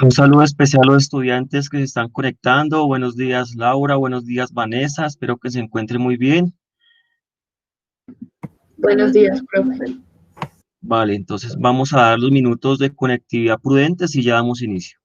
Un saludo especial a los estudiantes que se están conectando. Buenos días, Laura. Buenos días, Vanessa. Espero que se encuentren muy bien. Buenos días, profe. Vale, entonces vamos a dar los minutos de conectividad prudentes y ya damos inicio.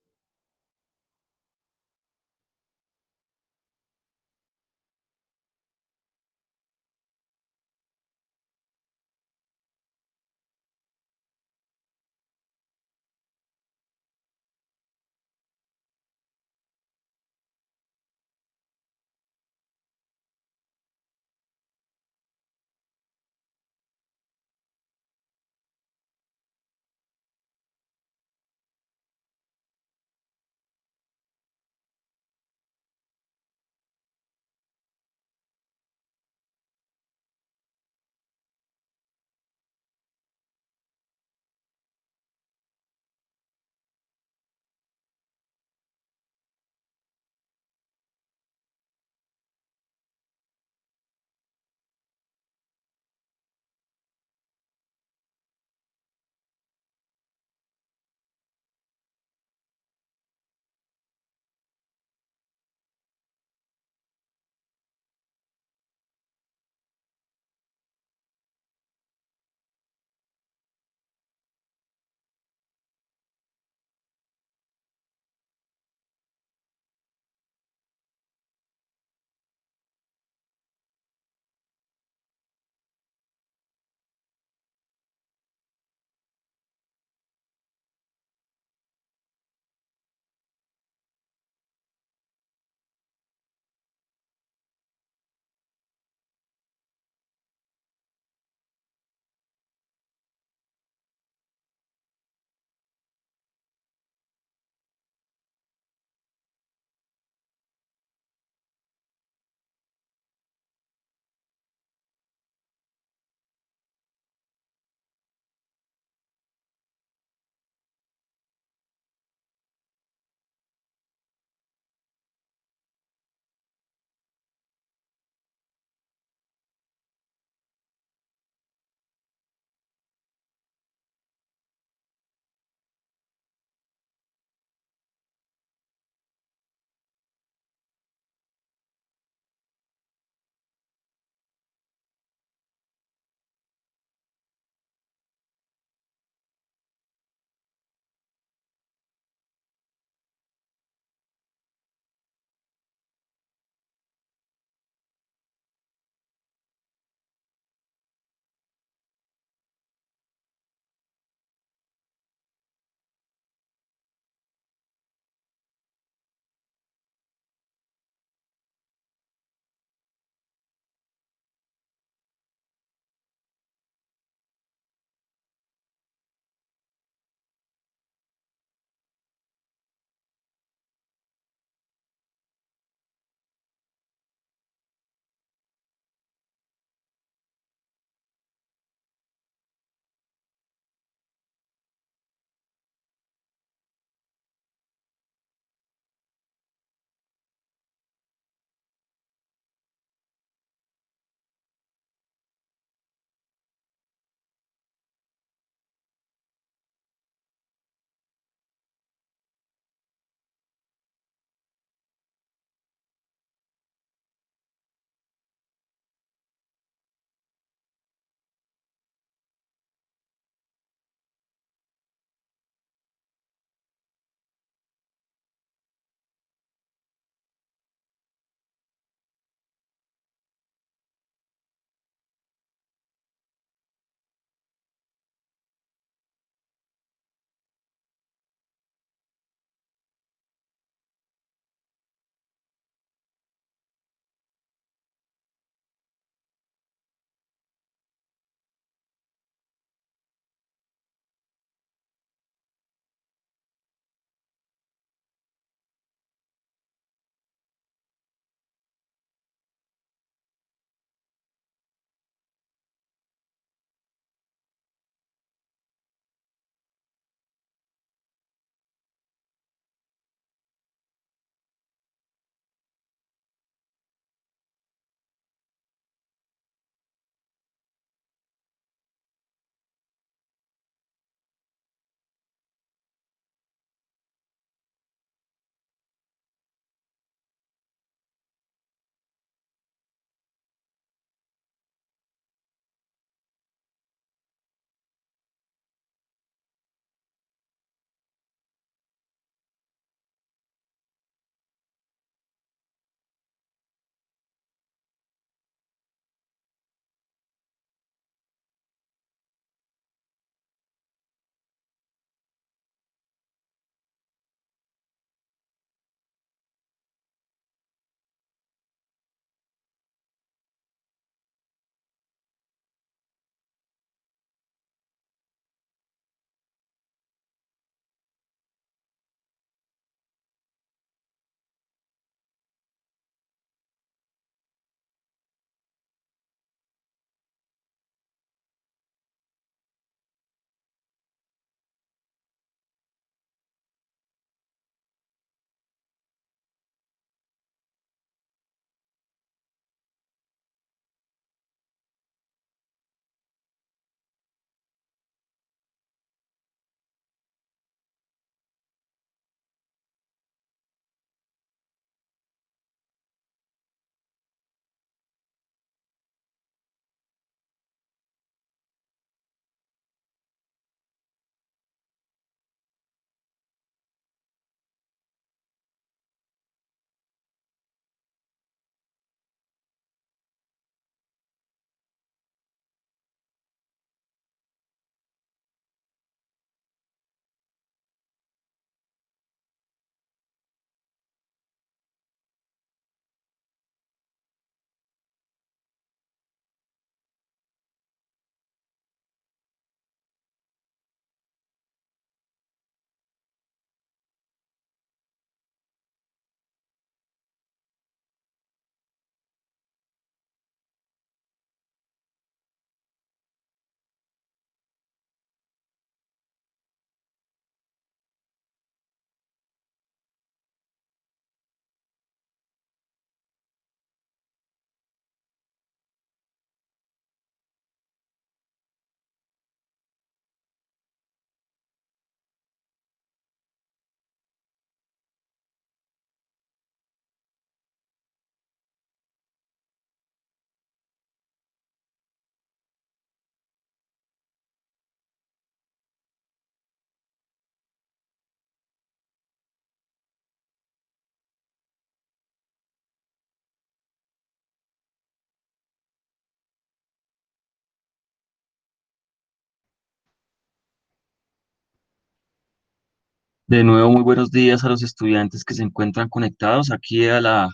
De nuevo, muy buenos días a los estudiantes que se encuentran conectados aquí a la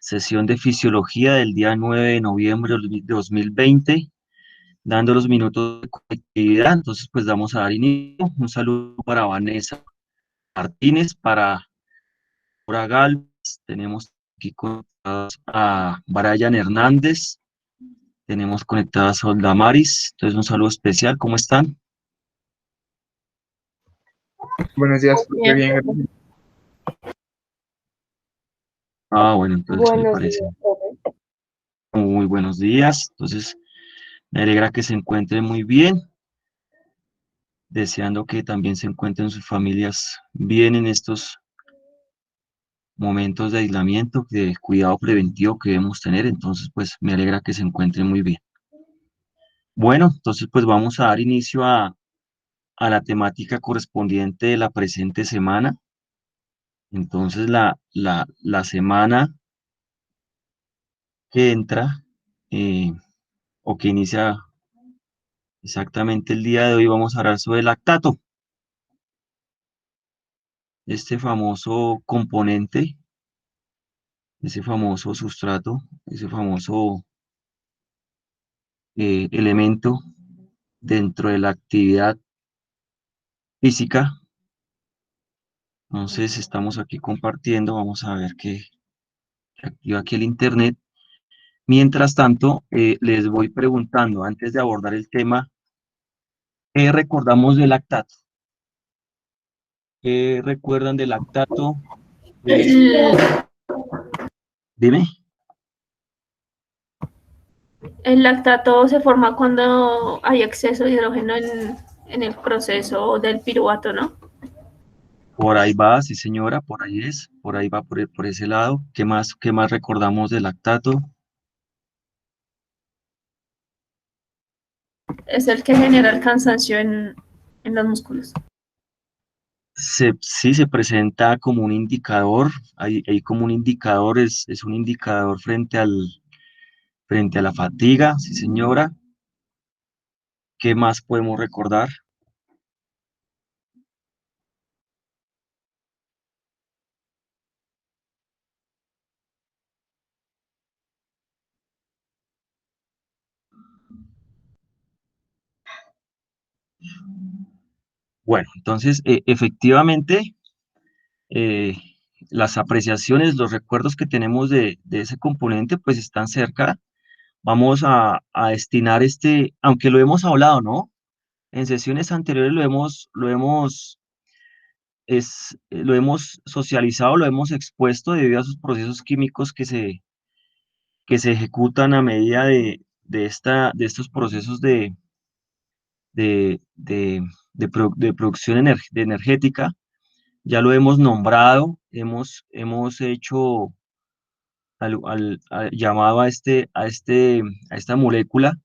sesión de fisiología del día 9 de noviembre de 2020, dando los minutos de conectividad. Entonces, pues vamos a dar inicio. Un saludo para Vanessa Martínez, para Laura Galvez, tenemos aquí conectados a Brian Hernández, tenemos conectadas a Olda Maris. Entonces, un saludo especial. ¿Cómo están? Buenos días, profe, Bien, bien, profe. gracias. Bueno, entonces me Buenos parece días, profe. muy buenos días. Entonces, me alegra que se encuentren muy bien, deseando que también se encuentren sus familias bien en estos momentos de aislamiento, de cuidado preventivo que debemos tener. Entonces, pues me alegra que se encuentren muy bien. Bueno, entonces pues vamos a dar inicio a la temática correspondiente de la presente semana. Entonces, la semana que entra, eh, o que inicia exactamente el día de hoy, vamos a hablar sobre el lactato, este famoso componente, ese famoso sustrato, ese famoso elemento dentro de la actividad física. Entonces estamos aquí compartiendo, vamos a ver que activa aquí el internet. Mientras tanto, les voy preguntando, antes de abordar el tema, ¿qué recordamos del lactato? ¿Qué recuerdan del lactato? El, Dime. el lactato se forma cuando hay exceso de hidrógeno en el proceso del piruvato, ¿no? Por ahí va, sí señora, por ahí es, por ahí va por ese lado. Qué más recordamos del lactato? Es el que genera el cansancio en los músculos. Sí, se presenta como un indicador, hay como un indicador, es un indicador frente a la fatiga, sí señora. ¿Qué más podemos recordar? Bueno, entonces, efectivamente, eh, las apreciaciones, los recuerdos que tenemos de ese componente, pues están cerca. Vamos a destinar aunque lo hemos hablado, ¿no? En sesiones anteriores lo hemos socializado, lo hemos expuesto debido a sus procesos químicos que se ejecutan a medida de estos procesos de producción energética. Ya lo hemos nombrado, hemos hecho llamado a esta molécula.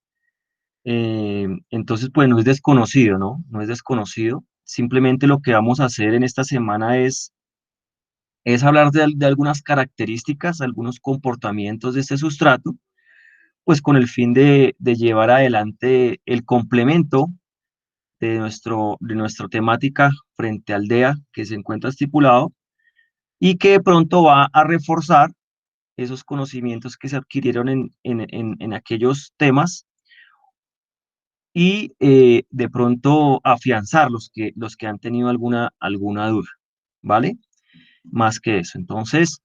Entonces, pues no es desconocido, ¿no? No es desconocido. Simplemente lo que vamos a hacer en esta semana es hablar de algunas características, algunos comportamientos de este sustrato, pues con el fin de llevar adelante el complemento de nuestra temática frente al DEA que se encuentra estipulado y que de pronto va a reforzar esos conocimientos que se adquirieron en aquellos temas y de pronto afianzar los que han tenido alguna duda, ¿vale? Más que eso. Entonces,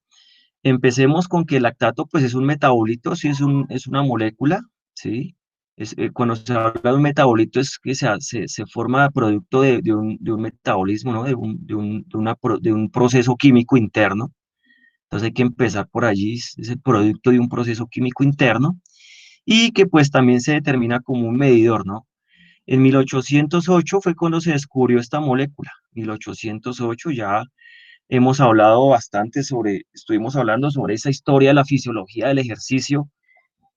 empecemos con que el lactato, pues es un metabolito, sí, es una molécula, ¿sí? Cuando se habla de un metabolito es que se forma producto de un metabolismo, ¿no? De un proceso químico interno. Entonces hay que empezar por allí, es el producto de un proceso químico interno y que pues también se determina como un medidor, ¿no? En 1808 fue cuando se descubrió esta molécula. 1808 ya hemos hablado bastante estuvimos hablando sobre esa historia de la fisiología del ejercicio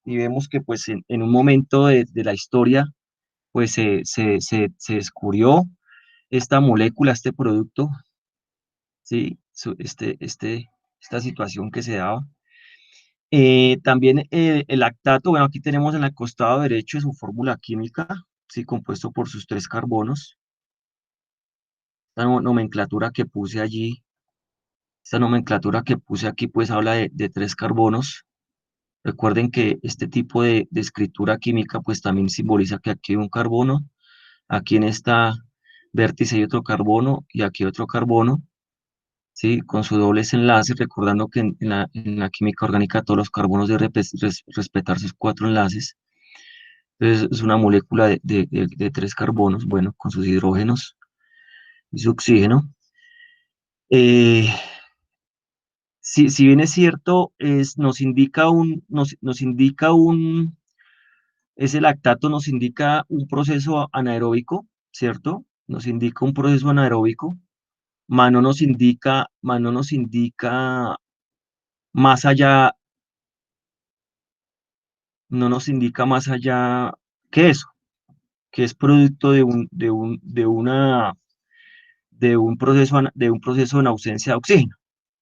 y vemos que pues en un momento de la historia pues se descubrió esta molécula, este producto, ¿sí? Esta situación que se daba. También el lactato, bueno, aquí tenemos en el costado derecho de su fórmula química, ¿sí? Compuesto por sus tres carbonos. esta nomenclatura que puse allí, esta nomenclatura que puse aquí, pues habla de 3 carbonos. Recuerden que este tipo de escritura química, pues también simboliza que aquí hay un carbono, aquí en esta vértice hay otro carbono y aquí otro carbono, ¿sí? Con sus dobles enlaces, recordando que en la química orgánica todos los carbonos deben respetar sus 4 enlaces. Entonces es una molécula de 3 carbonos, bueno, con sus hidrógenos y su oxígeno. Eh, si bien es cierto, ese lactato nos indica un proceso anaeróbico, ¿cierto? Nos indica un proceso anaeróbico, no nos indica más allá, no nos indica más allá que eso, que es producto de un proceso en ausencia de oxígeno.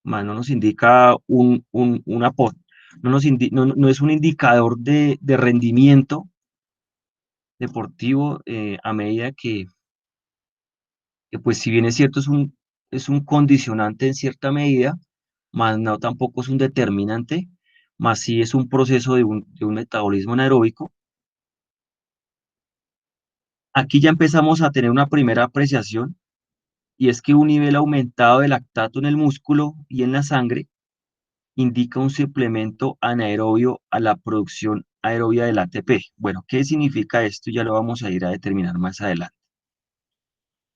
Más no nos indica un aporte, no es un indicador de rendimiento deportivo a medida que, pues si bien es cierto, es un condicionante en cierta medida, más no tampoco es un determinante, más sí es un proceso de un metabolismo anaeróbico. Aquí ya empezamos a tener una primera apreciación, y es que un nivel aumentado de lactato en el músculo y en la sangre indica un suplemento anaerobio a la producción aerobia del ATP. Bueno, ¿qué significa esto? Ya lo vamos a ir a determinar más adelante.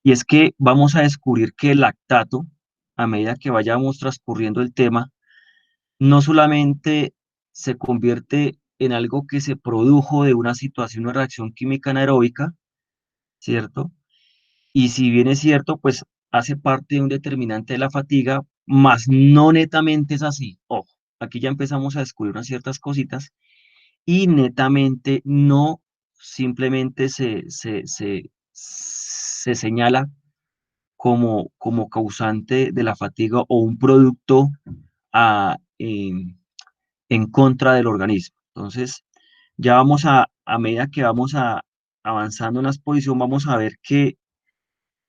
Y es que vamos a descubrir que el lactato, a medida que vayamos transcurriendo el tema, no solamente se convierte en algo que se produjo de una situación o reacción química anaeróbica, ¿cierto? Y si bien es cierto, pues hace parte de un determinante de la fatiga, más no netamente es así. Ojo, aquí ya empezamos a descubrir unas ciertas cositas y netamente no simplemente se señala como causante de la fatiga o un producto a, en contra del organismo. Entonces, ya a medida que vamos avanzando en la exposición, vamos a ver que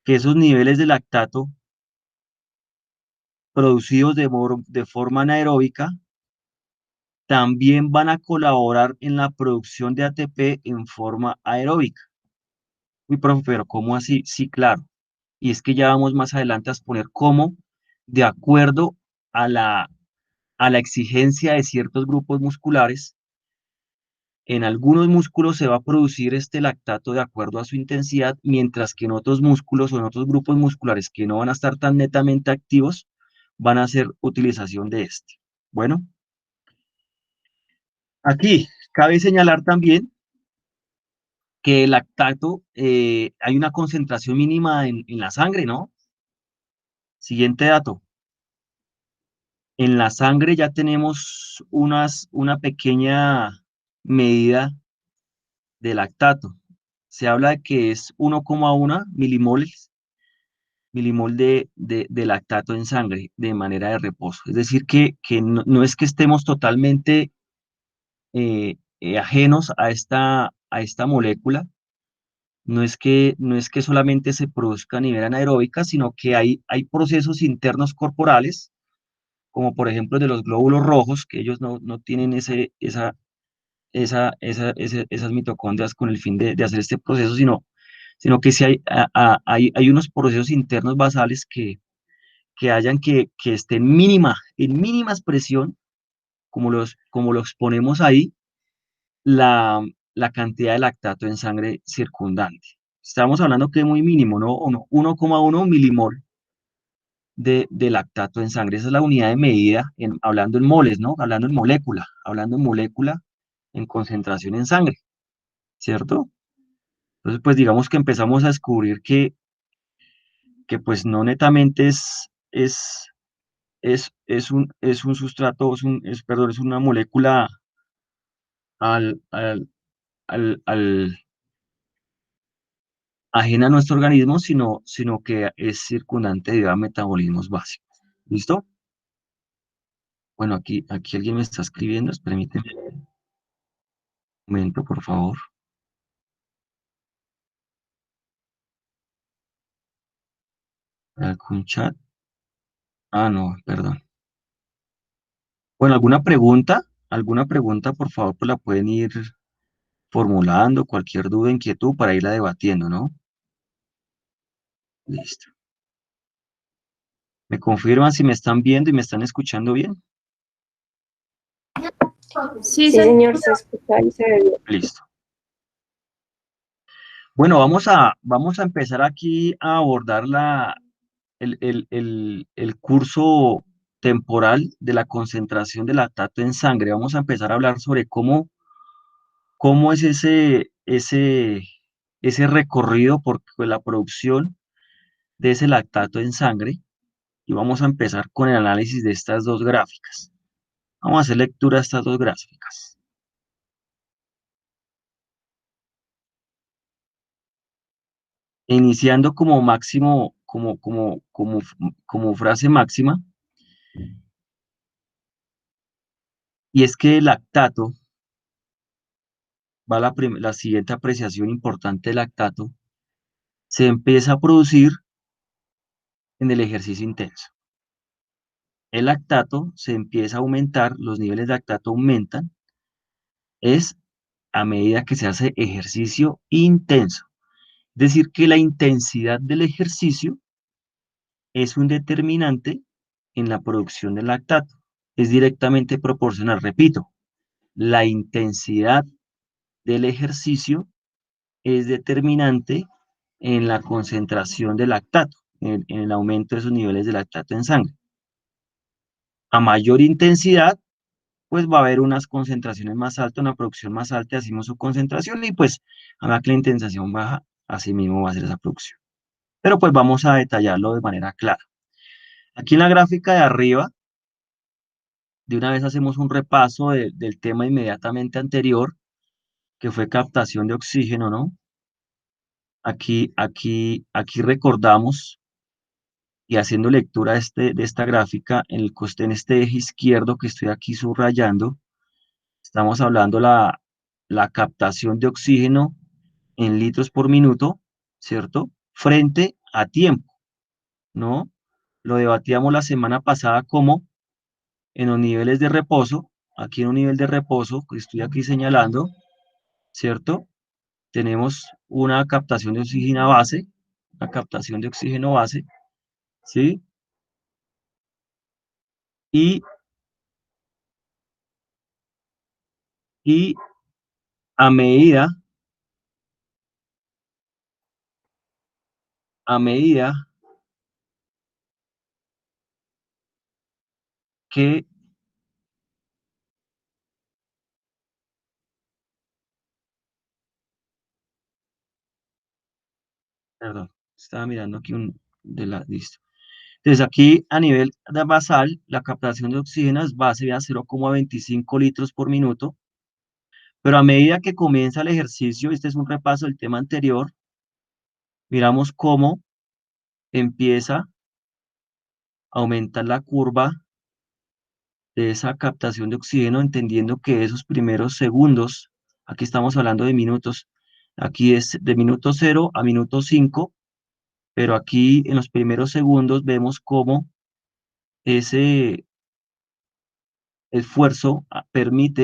esos niveles de lactato producidos de forma anaeróbica también van a colaborar en la producción de ATP en forma aeróbica. Uy, profe, pero ¿cómo así? Sí, claro. Y es que ya vamos más adelante a exponer cómo, de acuerdo a la exigencia de ciertos grupos musculares, en algunos músculos se va a producir este lactato de acuerdo a su intensidad, mientras que en otros músculos o en otros grupos musculares que no van a estar tan netamente activos, van a hacer utilización de este. Bueno, aquí cabe señalar también que el lactato, hay una concentración mínima en la sangre, ¿no? Siguiente dato. En la sangre ya tenemos una pequeña medida de lactato. Se habla de que es 1,1 milimol de lactato en sangre de manera de reposo. Es decir, que no es que estemos totalmente ajenos a esta molécula, no es que solamente se produzca a nivel anaeróbica, sino que hay procesos internos corporales, como por ejemplo de los glóbulos rojos, que ellos no tienen esas mitocondrias con el fin de hacer este proceso, sino que si hay unos procesos internos basales que estén en mínima expresión, como lo exponemos ahí, la cantidad de lactato en sangre circundante. Estamos hablando que es muy mínimo, ¿no? 1,1 milimol de lactato en sangre. Esa es la unidad de medida, hablando en moles, ¿no? Hablando en molécula, en concentración en sangre, ¿cierto? Entonces, pues digamos que empezamos a descubrir que pues no netamente es un sustrato, perdón, es una molécula al, al, al ajena a nuestro organismo, sino que es circundante debido a metabolismos básicos. ¿Listo? Bueno, aquí alguien me está escribiendo, permíteme un momento, por favor. ¿Algún chat? Ah, no, perdón. Bueno, ¿alguna pregunta? ¿Alguna pregunta, por favor, pues la pueden ir formulando, cualquier duda, inquietud para irla debatiendo, ¿no? Listo. ¿Me confirman si me están viendo y me están escuchando bien? Sí, Sí, señor, se escucha y se ve bien. Listo. Bueno, vamos a empezar aquí a abordar el curso temporal de la concentración del lactato en sangre. Vamos a empezar a hablar sobre cómo es ese recorrido por la producción de ese lactato en sangre. Y vamos a empezar con el análisis de estas dos gráficas. Vamos a hacer lectura de estas dos gráficas. Iniciando como máximo, como frase máxima, y es que el lactato, va la siguiente apreciación importante del lactato, se empieza a producir en el ejercicio intenso. El lactato se empieza a aumentar, los niveles de lactato aumentan, es a medida que se hace ejercicio intenso. Es decir, que la intensidad del ejercicio es un determinante en la producción del lactato. Es directamente proporcional. Repito, la intensidad del ejercicio es determinante en la concentración de lactato, en el aumento de esos niveles de lactato en sangre. A mayor intensidad, pues va a haber unas concentraciones más altas, una producción más alta, así mismo su concentración, y pues a la que la intensidad baja, así mismo va a ser esa producción. Pero pues vamos a detallarlo de manera clara. Aquí en la gráfica de arriba, de una vez hacemos un repaso del tema inmediatamente anterior, que fue captación de oxígeno, ¿no? Aquí recordamos, y haciendo lectura de esta gráfica, en este eje izquierdo que estoy aquí subrayando, estamos hablando la captación de oxígeno en litros por minuto, ¿cierto? Frente a tiempo, ¿no? Lo debatíamos la semana pasada como en los niveles de reposo, aquí en un nivel de reposo que estoy aquí señalando, ¿cierto? Tenemos una captación de oxígeno base, una captación de oxígeno base, ¿sí? Y, y a medida, a medida que, perdón, estaba mirando aquí listo. Entonces aquí a nivel de basal, la captación de oxígeno es base a 0,25 litros por minuto, pero a medida que comienza el ejercicio, este es un repaso del tema anterior, miramos cómo empieza a aumentar la curva de esa captación de oxígeno, entendiendo que esos primeros segundos, aquí estamos hablando de minutos, aquí es de minuto 0 a minuto 5, pero aquí en los primeros segundos vemos cómo ese esfuerzo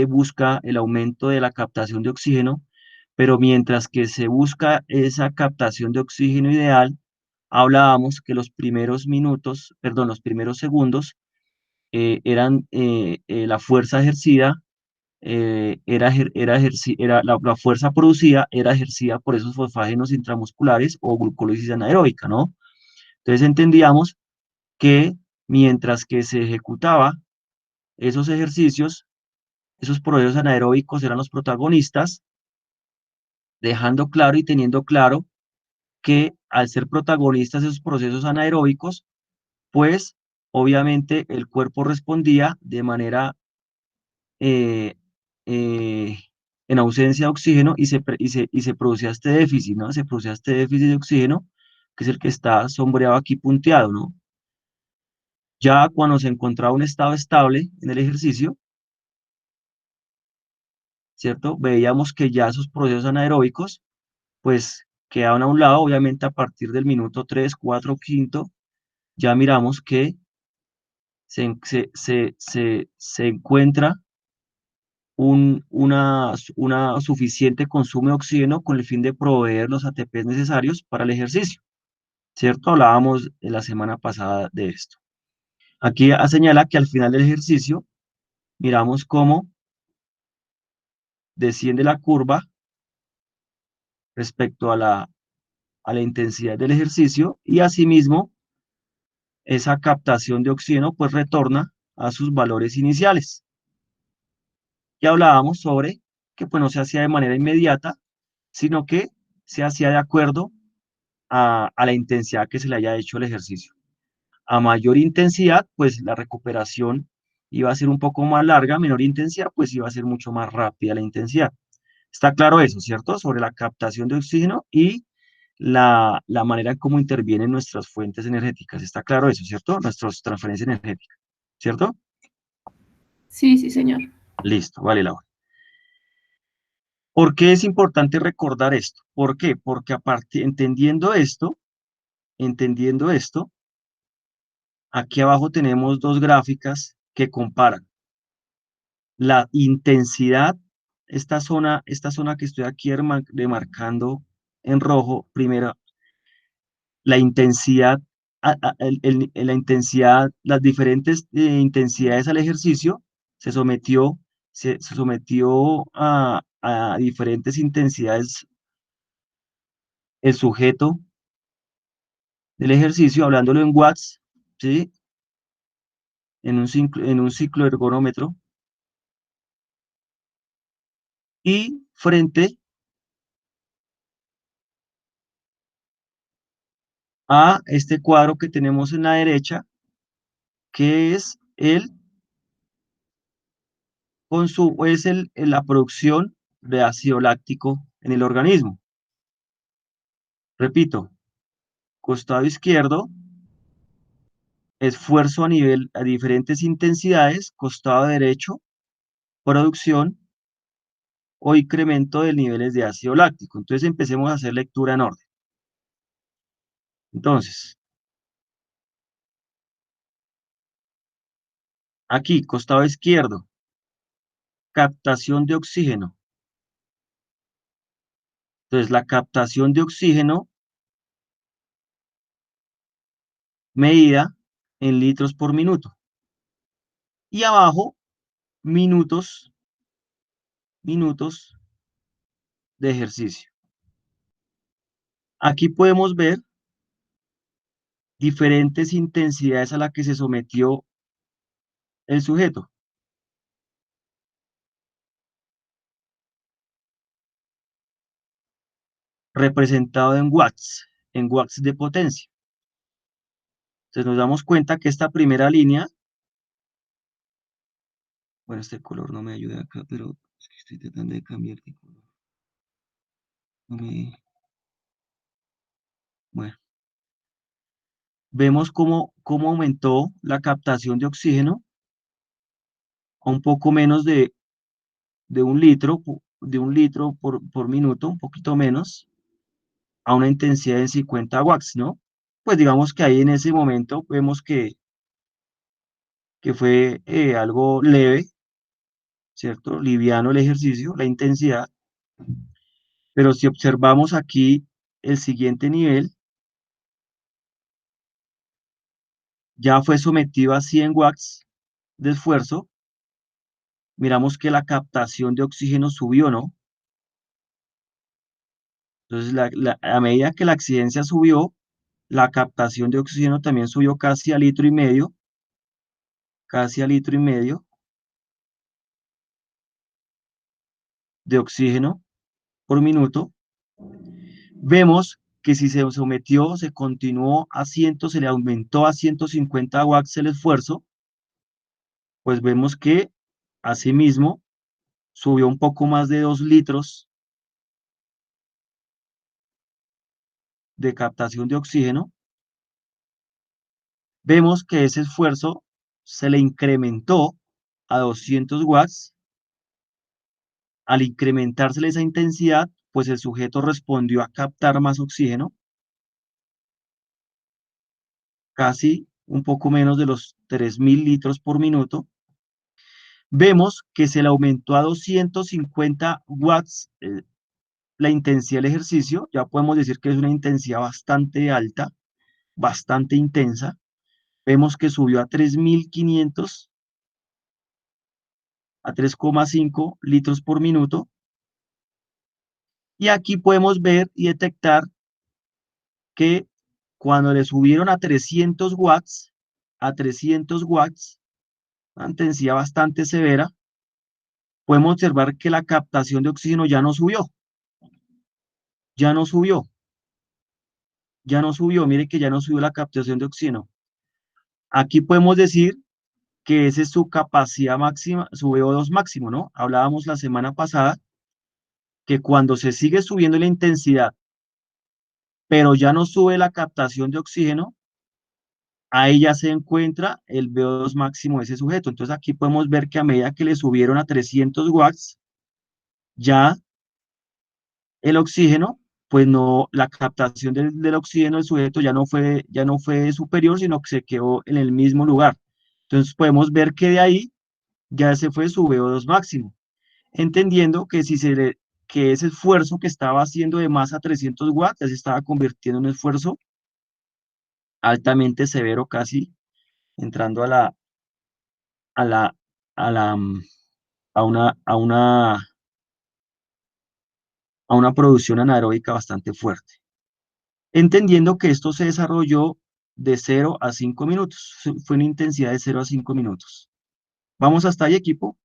busca el aumento de la captación de oxígeno, pero mientras que se busca esa captación de oxígeno ideal, hablábamos que los primeros minutos, perdón, los primeros segundos la fuerza ejercida, la fuerza producida era ejercida por esos fosfágenos intramusculares o glucólisis anaeróbica, ¿no? Entonces entendíamos que mientras que se ejecutaba esos ejercicios, esos procesos anaeróbicos eran los protagonistas, dejando claro y teniendo claro que al ser protagonistas esos procesos anaeróbicos, pues obviamente el cuerpo respondía de manera eh, eh, en ausencia de oxígeno y se producía este déficit, ¿no? Se producía este déficit de oxígeno, que es el que está sombreado aquí punteado, ¿no? Ya cuando se encontraba un estado estable en el ejercicio, ¿cierto? Veíamos que ya esos procesos anaeróbicos, pues quedaban a un lado, obviamente a partir del minuto 3, 4, quinto, ya miramos que se encuentra una suficiente consumo de oxígeno con el fin de proveer los ATPs necesarios para el ejercicio, ¿cierto? Hablábamos en la semana pasada de esto. Aquí señala que al final del ejercicio, miramos cómo desciende la curva respecto a la intensidad del ejercicio y asimismo esa captación de oxígeno pues retorna a sus valores iniciales. Y hablábamos sobre que pues no se hacía de manera inmediata, sino que se hacía de acuerdo a la intensidad que se le haya hecho el ejercicio. A mayor intensidad, pues la recuperación iba a ser un poco más larga, a menor intensidad, pues iba a ser mucho más rápida la intensidad. Está claro eso, ¿cierto? Sobre la captación de oxígeno y la manera en cómo intervienen nuestras fuentes energéticas. Está claro eso, ¿cierto? Nuestras transferencias energéticas, ¿cierto? Sí, sí, señor. Listo, vale, Laura. ¿Por qué es importante recordar esto? ¿Por qué? Porque aparte, entendiendo esto, aquí abajo tenemos dos gráficas que comparan la intensidad, esta zona que estoy aquí demarcando en rojo, primero, la intensidad, la intensidad, las diferentes intensidades al ejercicio, se sometió a diferentes intensidades el sujeto del ejercicio, hablándolo en watts, ¿sí? En un ciclo ergonómetro, y frente a este cuadro que tenemos en la derecha, que es la producción de ácido láctico en el organismo. Repito, costado izquierdo, esfuerzo a diferentes intensidades, costado derecho, producción o incremento de niveles de ácido láctico. Entonces empecemos a hacer lectura en orden. Entonces, aquí, costado izquierdo, captación de oxígeno. Entonces, la captación de oxígeno medida en litros por minuto. Y abajo, minutos de ejercicio. Aquí podemos ver diferentes intensidades a las que se sometió el sujeto. Representado en watts de potencia. Entonces nos damos cuenta que esta primera línea, bueno, este color no me ayuda acá, pero es que estoy tratando de cambiar de color. Bueno, vemos cómo aumentó la captación de oxígeno a un poco menos de un litro, por minuto, un poquito menos, a una intensidad de 50 watts, ¿no? Pues digamos que ahí en ese momento vemos que fue algo leve, ¿cierto? Liviano el ejercicio, la intensidad, pero si observamos aquí el siguiente nivel, ya fue sometido a 100 watts de esfuerzo, miramos que la captación de oxígeno subió, ¿no? Entonces, a medida que la exigencia subió, la captación de oxígeno también subió casi a litro y medio, de oxígeno por minuto. Vemos que si se sometió, se continuó a 100, se le aumentó a 150 watts el esfuerzo, pues vemos que asimismo subió un poco más de 2 litros de captación de oxígeno. Vemos que ese esfuerzo se le incrementó a 200 watts. Al incrementársele esa intensidad, pues el sujeto respondió a captar más oxígeno. casi un poco menos de los 3.000 litros por minuto. Vemos que se le aumentó a 250 watts la intensidad del ejercicio. Ya podemos decir que es una intensidad bastante alta, bastante intensa. Vemos que subió a 3.500, a 3,5 litros por minuto. Y aquí podemos ver y detectar que cuando le subieron a 300 watts, una intensidad bastante severa, podemos observar que la captación de oxígeno ya no subió. Ya no subió. Ya no subió. Mire que ya no subió la captación de oxígeno. Aquí podemos decir que esa es su capacidad máxima, su VO2 máximo, ¿no? Hablábamos la semana pasada que cuando se sigue subiendo la intensidad, pero ya no sube la captación de oxígeno, ahí ya se encuentra el VO2 máximo de ese sujeto. Entonces aquí podemos ver que a medida que le subieron a 300 watts, ya el oxígeno, pues no, la captación del oxígeno del sujeto ya no fue superior, sino que se quedó en el mismo lugar. Entonces podemos ver que de ahí ya se fue su VO2 máximo, entendiendo que que ese esfuerzo que estaba haciendo de más a 300 watts ya se estaba convirtiendo en un esfuerzo altamente severo, casi entrando a la, a la, a una producción anaeróbica bastante fuerte. Entendiendo que esto se desarrolló de 0 a 5 minutos. Fue una intensidad de 0 a 5 minutos. ¿Vamos hasta ahí, equipo?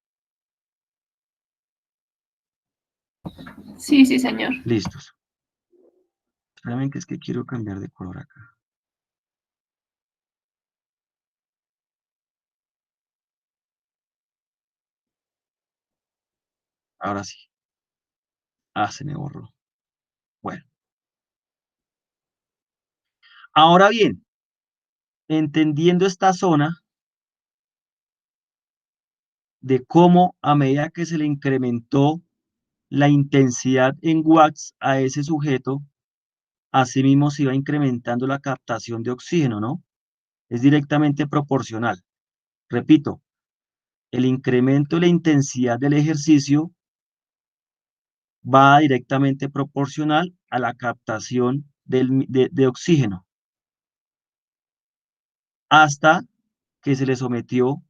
Sí, sí, señor. Listos. Espérame que es que quiero cambiar de color acá. Ahora sí. Ah, se me borró. Bueno. Ahora bien, entendiendo esta zona de cómo a medida que se le incrementó la intensidad en watts a ese sujeto, asimismo se iba incrementando la captación de oxígeno, ¿no? Es directamente proporcional. Repito, el incremento de la intensidad del ejercicio va directamente proporcional a la captación de oxígeno, hasta que se le sometió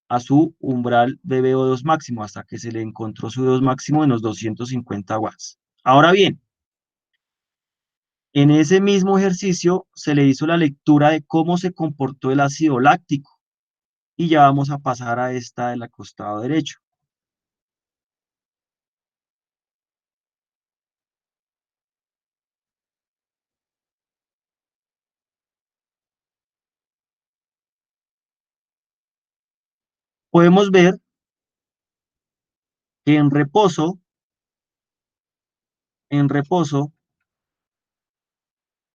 a su umbral de VO2 máximo, hasta que se le encontró su VO2 máximo en los 250 watts. Ahora bien, en ese mismo ejercicio se le hizo la lectura de cómo se comportó el ácido láctico, y ya vamos a pasar a esta del costado derecho. Podemos ver que en reposo,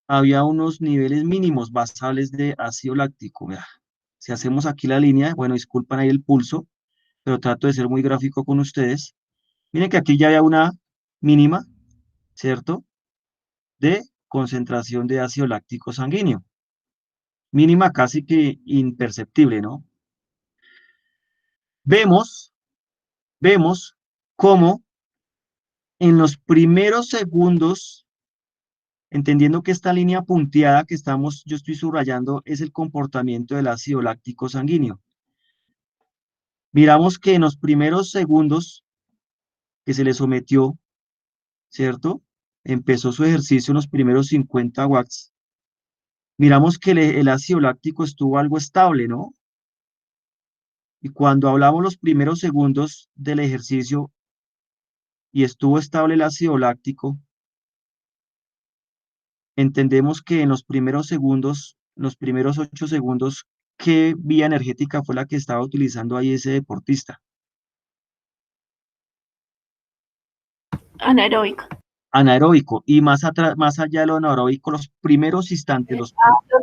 había unos niveles mínimos basables de ácido láctico. Vea, si hacemos aquí la línea, bueno, disculpan ahí el pulso, pero trato de ser muy gráfico con ustedes. Miren que aquí ya había una mínima, ¿cierto? De concentración de ácido láctico sanguíneo. Mínima casi que imperceptible, ¿no? Vemos cómo en los primeros segundos, entendiendo que esta línea punteada que yo estoy subrayando es el comportamiento del ácido láctico sanguíneo. Miramos que en los primeros segundos que se le sometió, ¿cierto? Empezó su ejercicio en los primeros 50 watts. Miramos que el ácido láctico estuvo algo estable, ¿no? Y cuando hablamos los primeros segundos del ejercicio y estuvo estable el ácido láctico, entendemos que en los primeros segundos, los primeros 8 segundos, ¿qué vía energética fue la que estaba utilizando ahí ese deportista? Anaeróbico. Anaeróbico. Y más allá de lo anaeróbico, los primeros instantes, Los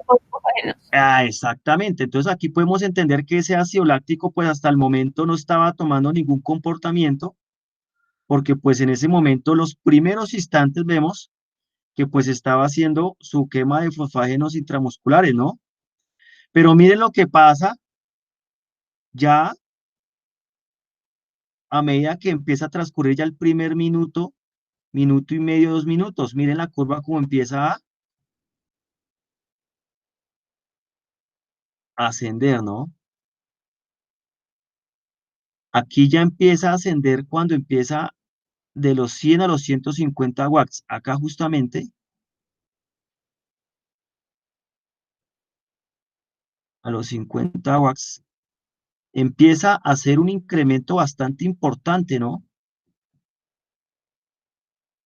fosfogéneos. exactamente. Entonces aquí podemos entender que ese ácido láctico, pues hasta el momento no estaba tomando ningún comportamiento, porque pues en ese momento, los primeros instantes vemos que pues estaba haciendo su quema de fosfágenos intramusculares, ¿no? Pero miren lo que pasa ya a medida que empieza a transcurrir ya el primer minuto, minuto y medio, 2 minutos. Miren la curva como empieza a ascender, ¿no? Aquí ya empieza a ascender cuando empieza de los 100 a los 150 watts. Acá justamente a los 50 watts empieza a hacer un incremento bastante importante, ¿no?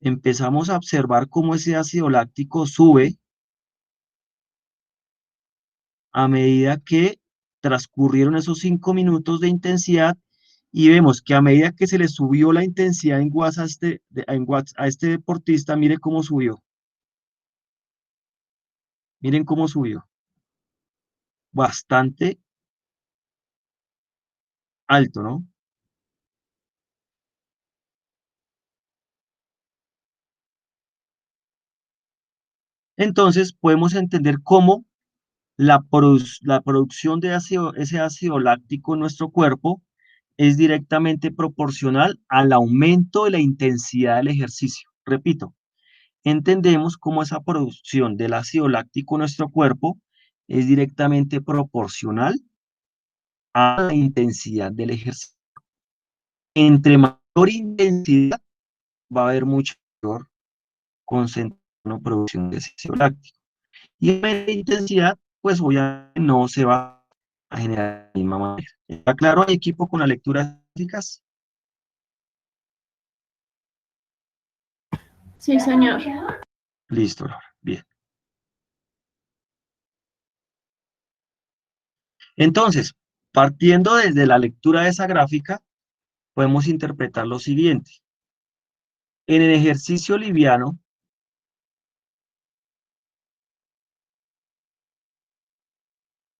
Empezamos a observar cómo ese ácido láctico sube a medida que transcurrieron esos 5 minutos de intensidad y vemos que a medida que se le subió la intensidad en watts a este deportista, mire cómo subió. Miren cómo subió. Bastante alto, ¿no? Entonces podemos entender cómo la producción de ese ácido láctico en nuestro cuerpo es directamente proporcional al aumento de la intensidad del ejercicio. Repito, entendemos cómo esa producción del ácido láctico en nuestro cuerpo es directamente proporcional a la intensidad del ejercicio. Entre mayor intensidad va a haber mucha mayor concentración o producción de ácido láctico. Y a menor intensidad, pues obviamente no se va a generar de la misma manera. ¿Está claro, equipo, con las lecturas básicas? Sí, señor. Listo, Laura. Bien. Entonces, partiendo desde la lectura de esa gráfica, podemos interpretar lo siguiente. En el ejercicio liviano,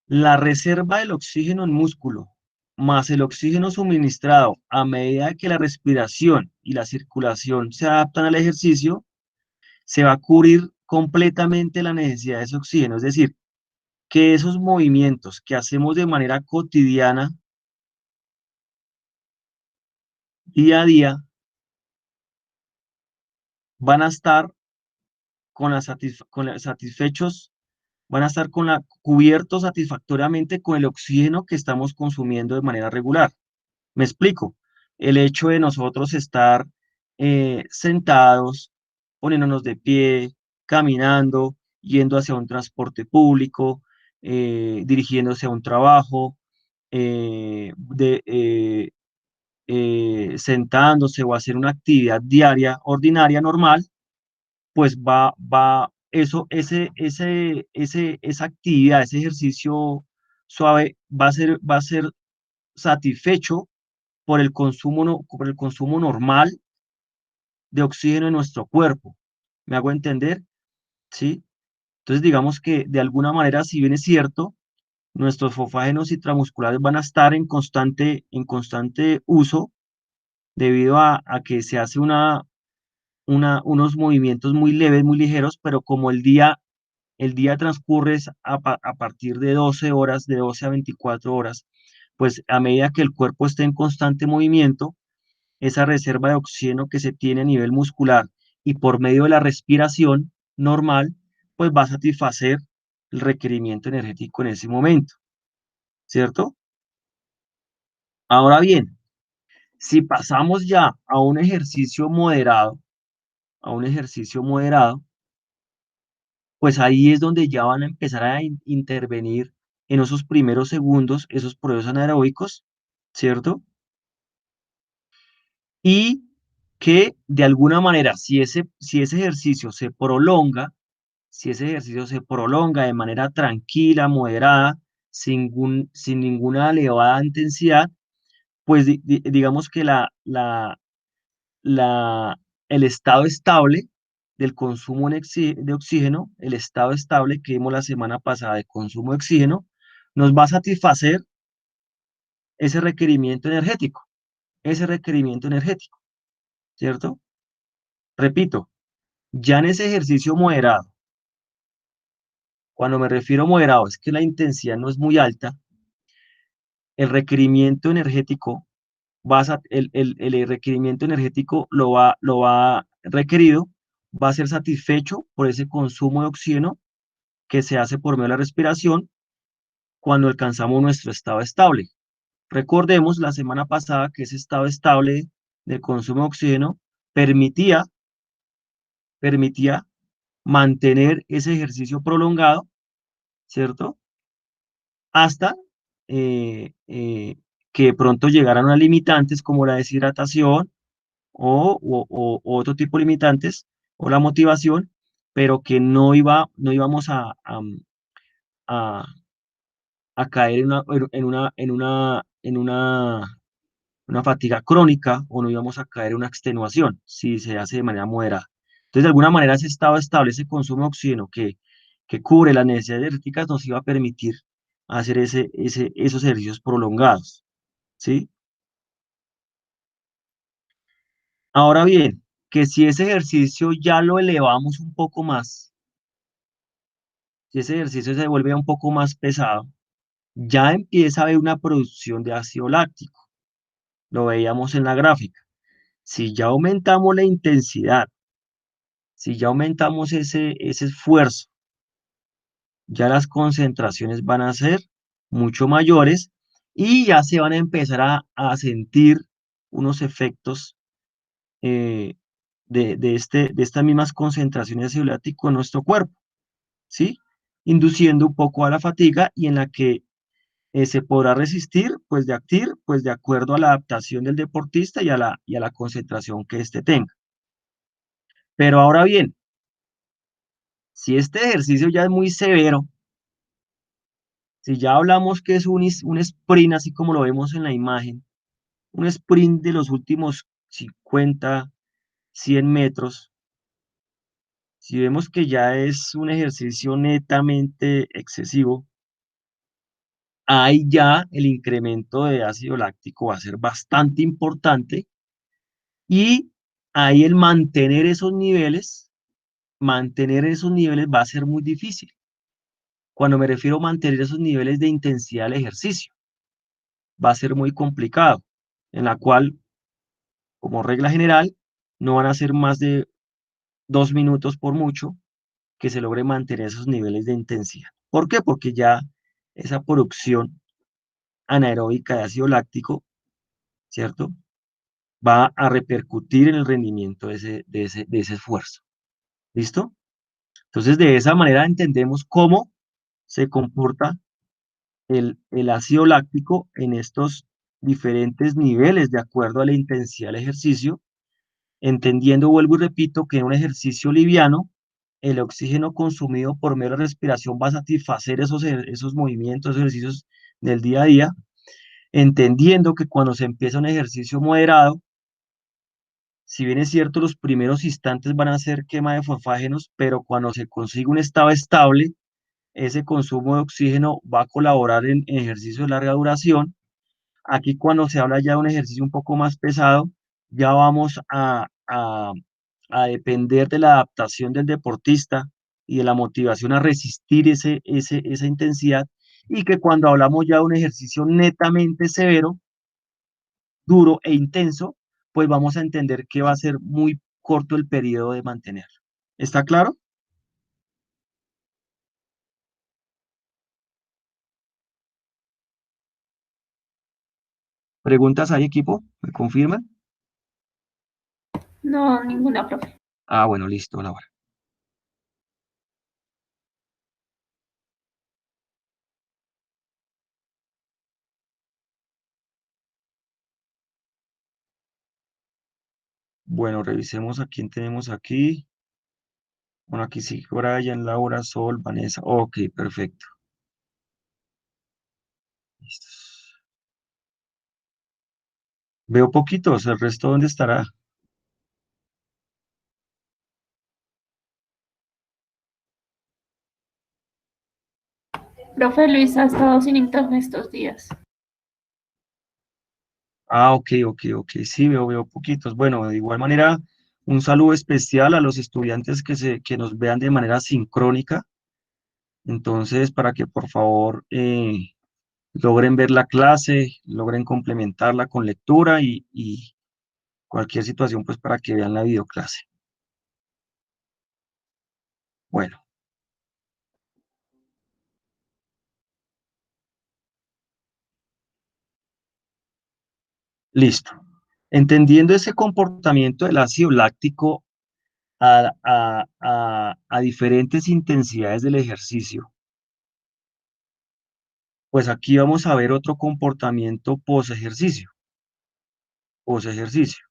la reserva del oxígeno en músculo más el oxígeno suministrado a medida que la respiración y la circulación se adaptan al ejercicio, se va a cubrir completamente la necesidad de ese oxígeno. Es decir, que esos movimientos que hacemos de manera cotidiana, día a día, van a estar satisfechos, van a estar cubiertos satisfactoriamente con el oxígeno que estamos consumiendo de manera regular. Me explico. El hecho de nosotros estar sentados, poniéndonos de pie, caminando, yendo hacia un transporte público, dirigiéndose a un trabajo, sentándose o hacer una actividad diaria, ordinaria, normal, pues esa actividad, ese ejercicio suave va a ser satisfecho por el consumo, por el consumo normal de oxígeno en nuestro cuerpo. ¿Me hago entender? ¿Sí? Entonces, digamos que de alguna manera, si bien es cierto, nuestros fosfágenos intramusculares van a estar en constante uso debido a que se hace unos movimientos muy leves, muy ligeros, pero como el día transcurre a partir de 12 horas, de 12 a 24 horas, pues a medida que el cuerpo esté en constante movimiento, esa reserva de oxígeno que se tiene a nivel muscular y por medio de la respiración normal, pues va a satisfacer el requerimiento energético en ese momento, ¿cierto? Ahora bien, si pasamos ya a un ejercicio moderado, pues ahí es donde ya van a empezar a intervenir en esos primeros segundos esos procesos anaeróbicos, ¿cierto? Y que de alguna manera, si ese ejercicio se prolonga, si ese ejercicio se prolonga de manera tranquila, moderada, sin ninguna elevada intensidad, pues digamos que el estado estable del consumo de oxígeno, el estado estable que vimos la semana pasada de consumo de oxígeno, nos va a satisfacer ese requerimiento energético, ¿cierto? Repito, ya en ese ejercicio moderado, Cuando me refiero a moderado, es que la intensidad no es muy alta, el requerimiento energético el requerimiento energético lo va requerido, va a ser satisfecho por ese consumo de oxígeno que se hace por medio de la respiración cuando alcanzamos nuestro estado estable. Recordemos la semana pasada que ese estado estable del consumo de oxígeno permitía, permitía mantener ese ejercicio prolongado, ¿cierto? Hasta que de pronto llegaran unas limitantes como la deshidratación o otro tipo de limitantes o la motivación, pero que no íbamos a, a caer en una fatiga crónica o no íbamos a caer en una extenuación si se hace de manera moderada. Entonces, de alguna manera, ese estado estable, ese consumo de oxígeno que cubre las necesidades energéticas nos iba a permitir hacer esos ejercicios prolongados, ¿sí? Ahora bien, que si ese ejercicio ya lo elevamos un poco más, si ese ejercicio se vuelve un poco más pesado, ya empieza a haber una producción de ácido láctico. Lo veíamos en la gráfica. Si ya aumentamos la intensidad, si ya aumentamos ese esfuerzo, ya las concentraciones van a ser mucho mayores y ya se van a empezar a sentir unos efectos eh, de estas mismas concentraciones de ácido láctico en nuestro cuerpo, ¿sí? Induciendo un poco a la fatiga y en la que se podrá resistir, pues de acuerdo a la adaptación del deportista y a la concentración que éste tenga. Pero ahora bien, si este ejercicio ya es muy severo, si ya hablamos que es un sprint, así como lo vemos en la imagen, un sprint de los últimos 50, 100 metros, si vemos que ya es un ejercicio netamente excesivo, ahí ya el incremento de ácido láctico va a ser bastante importante y ahí el mantener esos niveles va a ser muy difícil. Cuando me refiero a mantener esos niveles de intensidad del ejercicio, va a ser muy complicado, en la cual, como regla general, no van a ser más de 2 minutos por mucho que se logre mantener esos niveles de intensidad. ¿Por qué? Porque ya esa producción anaeróbica de ácido láctico, ¿cierto? Va a repercutir en el rendimiento de ese esfuerzo. ¿Listo? Entonces, de esa manera entendemos cómo se comporta el ácido láctico en estos diferentes niveles de acuerdo a la intensidad del ejercicio, entendiendo, vuelvo y repito, que en un ejercicio liviano, el oxígeno consumido por medio de la respiración va a satisfacer esos movimientos, esos ejercicios del día a día, entendiendo que cuando se empieza un ejercicio moderado, si bien es cierto, los primeros instantes van a ser quema de fosfágenos, pero cuando se consigue un estado estable, ese consumo de oxígeno va a colaborar en ejercicios de larga duración. Aquí cuando se habla ya de un ejercicio un poco más pesado, ya vamos a depender de la adaptación del deportista y de la motivación a resistir esa intensidad, y que cuando hablamos ya de un ejercicio netamente severo, duro e intenso, pues vamos a entender que va a ser muy corto el periodo de mantener. ¿Está claro? ¿Preguntas ahí, equipo? ¿Me confirman? No, ninguna, profe. Ah, bueno, listo, Laura. Bueno, revisemos a quién tenemos aquí. Bueno, aquí sí, Brian, Laura, Sol, Vanessa. Ok, perfecto. Listos. Veo poquitos, ¿el resto dónde estará? Profe Luis ha estado sin internet estos días. Ah, ok, ok, ok. Sí, veo poquitos. Bueno, de igual manera, un saludo especial a los estudiantes que nos vean de manera sincrónica. Entonces, para que por favor logren ver la clase, logren complementarla con lectura y cualquier situación, pues para que vean la videoclase. Bueno, listo. Entendiendo ese comportamiento del ácido láctico a diferentes intensidades del ejercicio, pues aquí vamos a ver otro comportamiento post-ejercicio. Post-ejercicio.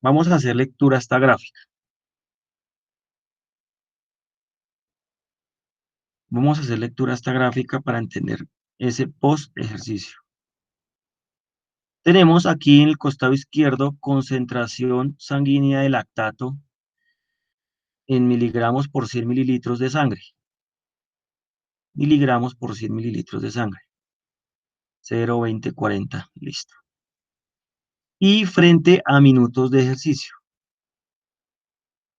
Vamos a hacer lectura a esta gráfica. Vamos a hacer lectura a esta gráfica para entender ese post-ejercicio. Tenemos aquí en el costado izquierdo concentración sanguínea de lactato en miligramos por 100 mililitros de sangre. Miligramos por 100 mililitros de sangre. 0, 20, 40, listo. Y frente a minutos de ejercicio.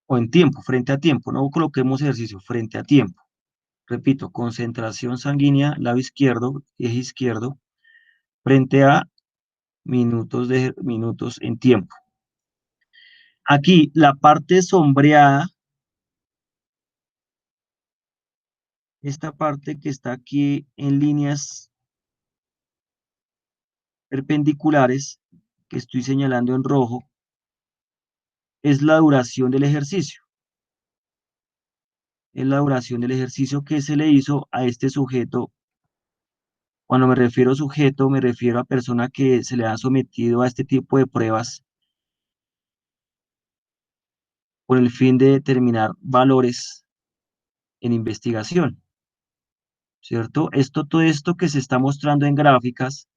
O en tiempo, frente a tiempo. No coloquemos ejercicio, frente a tiempo. Repito, concentración sanguínea, lado izquierdo, eje izquierdo, frente a minutos en tiempo. Aquí, la parte sombreada, esta parte que está aquí en líneas perpendiculares, que estoy señalando en rojo, es la duración del ejercicio. Es la duración del ejercicio que se le hizo a este sujeto. Cuando me refiero a sujeto, me refiero a persona que se le ha sometido a este tipo de pruebas con el fin de determinar valores en investigación, ¿cierto? Todo esto que se está mostrando en gráficas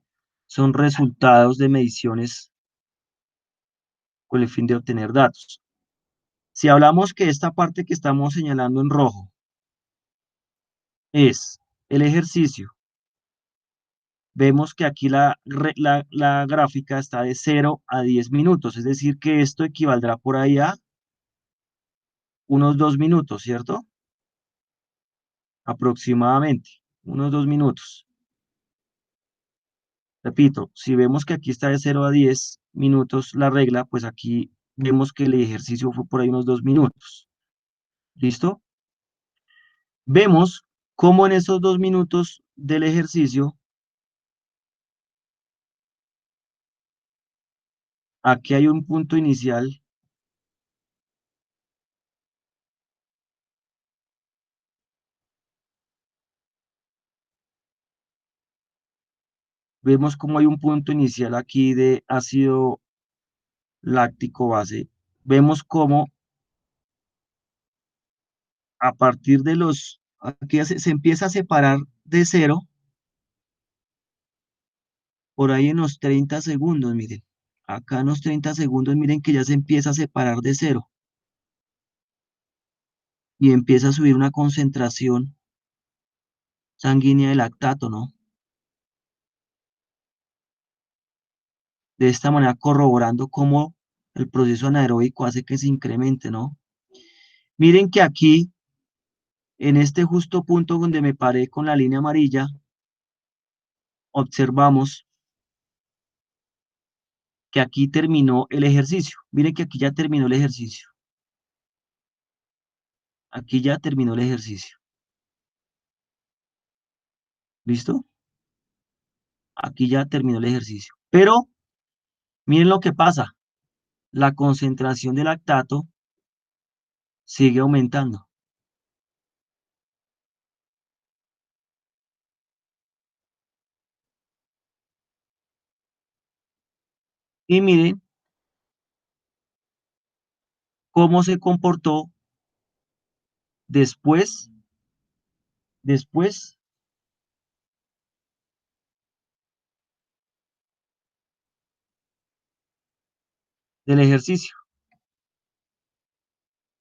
son resultados de mediciones con el fin de obtener datos. Si hablamos que esta parte que estamos señalando en rojo es el ejercicio, vemos que aquí la gráfica está de 0 a 10 minutos, es decir, que esto equivaldrá por ahí a unos 2 minutos, ¿cierto? Aproximadamente, unos 2 minutos. Repito, si vemos que aquí está de 0 a 10 minutos la regla, pues aquí vemos que el ejercicio fue por ahí unos 2 minutos. ¿Listo? Vemos cómo en esos 2 minutos del ejercicio, aquí hay un punto inicial. Vemos cómo hay un punto inicial aquí de ácido láctico base. Vemos cómo a partir de aquí se empieza a separar de 0 por ahí en los 30 segundos, miren. Acá en los 30 segundos, miren que ya se empieza a separar de 0 y empieza a subir una concentración sanguínea de lactato, ¿no? De esta manera corroborando cómo el proceso anaeróbico hace que se incremente, ¿no? Miren que aquí, en este justo punto donde me paré con la línea amarilla, observamos que aquí terminó el ejercicio. Miren que aquí ya terminó el ejercicio. Aquí ya terminó el ejercicio. ¿Listo? Aquí ya terminó el ejercicio. Pero miren lo que pasa. La concentración de lactato sigue aumentando. Y miren cómo se comportó después del ejercicio.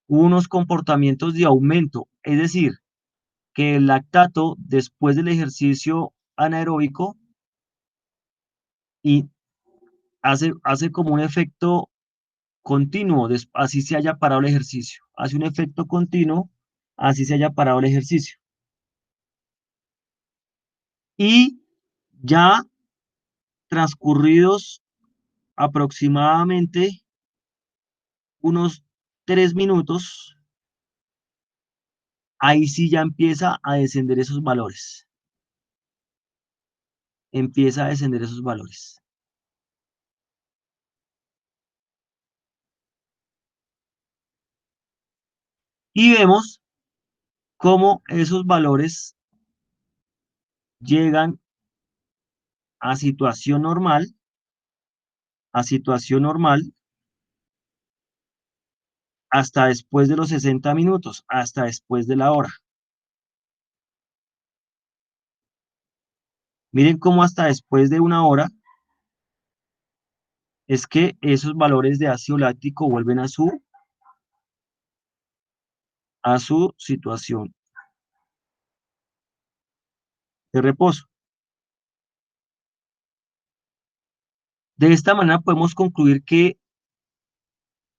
Hubo unos comportamientos de aumento, es decir, que el lactato después del ejercicio anaeróbico y hace como un efecto continuo, así se haya parado el ejercicio. Hace un efecto continuo, así se haya parado el ejercicio. Y ya transcurridos aproximadamente unos 3 minutos, ahí sí ya empieza a descender esos valores. Empieza a descender esos valores. Y vemos cómo esos valores llegan a situación normal, hasta después de los 60 minutos, hasta después de la hora. Miren cómo hasta después de una hora es que esos valores de ácido láctico vuelven a su situación de reposo. De esta manera podemos concluir que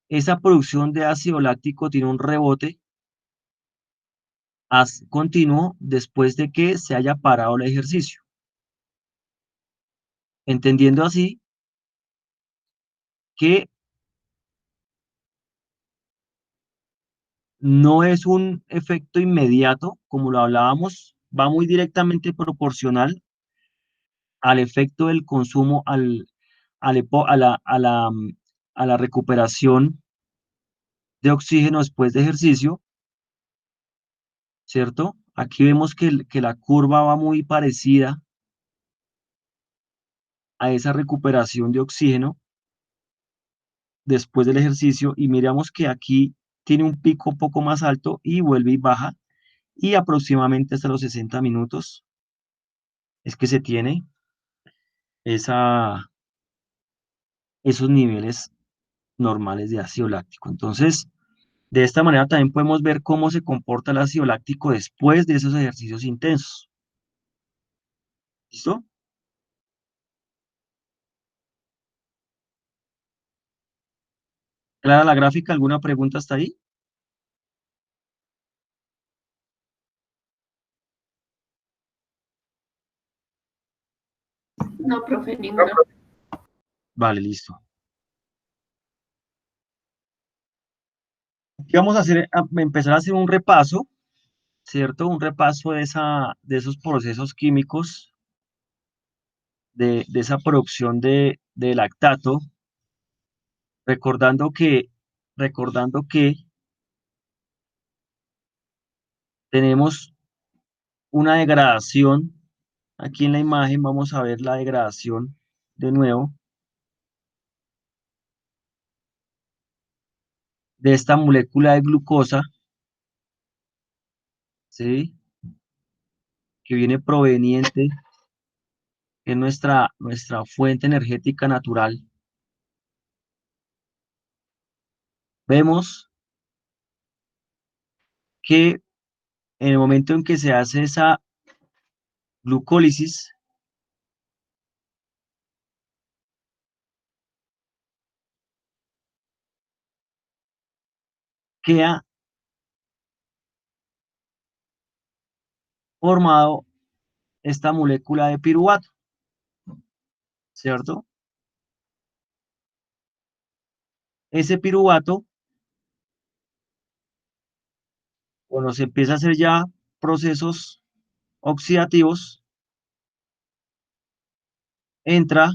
esa producción de ácido láctico tiene un rebote continuo después de que se haya parado el ejercicio. Entendiendo así que no es un efecto inmediato, como lo hablábamos, va muy directamente proporcional al efecto del consumo, a la recuperación de oxígeno después de ejercicio, ¿cierto? Aquí vemos que la curva va muy parecida a esa recuperación de oxígeno después del ejercicio, y miramos que aquí tiene un pico un poco más alto y vuelve y baja, y aproximadamente hasta los 60 minutos es que se tiene esos niveles normales de ácido láctico. Entonces, de esta manera también podemos ver cómo se comporta el ácido láctico después de esos ejercicios intensos. ¿Listo? ¿Clara la gráfica? ¿Alguna pregunta hasta ahí? No, profe, ninguna. Vale, listo. Aquí vamos a empezar a hacer un repaso, ¿cierto? Un repaso de esos procesos químicos, de esa producción de lactato, recordando que tenemos una degradación. Aquí en la imagen vamos a ver la degradación de nuevo de esta molécula de glucosa, ¿sí? Que viene proveniente, que es nuestra fuente energética natural. Vemos que en el momento en que se hace esa glucólisis, queda formado esta molécula de piruvato, ¿cierto? Ese piruvato, cuando se empieza a hacer ya procesos oxidativos, entra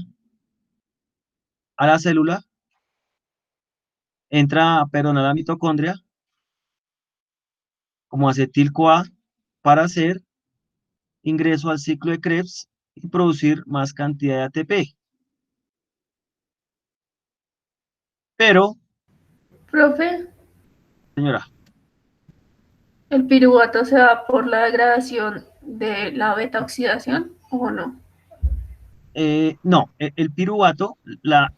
a la célula, perdón, a la mitocondria, como acetil-CoA, para hacer ingreso al ciclo de Krebs y producir más cantidad de ATP. Pero, Profe, señora, ¿el piruvato se da por la degradación de la beta oxidación o no? no, el piruvato, la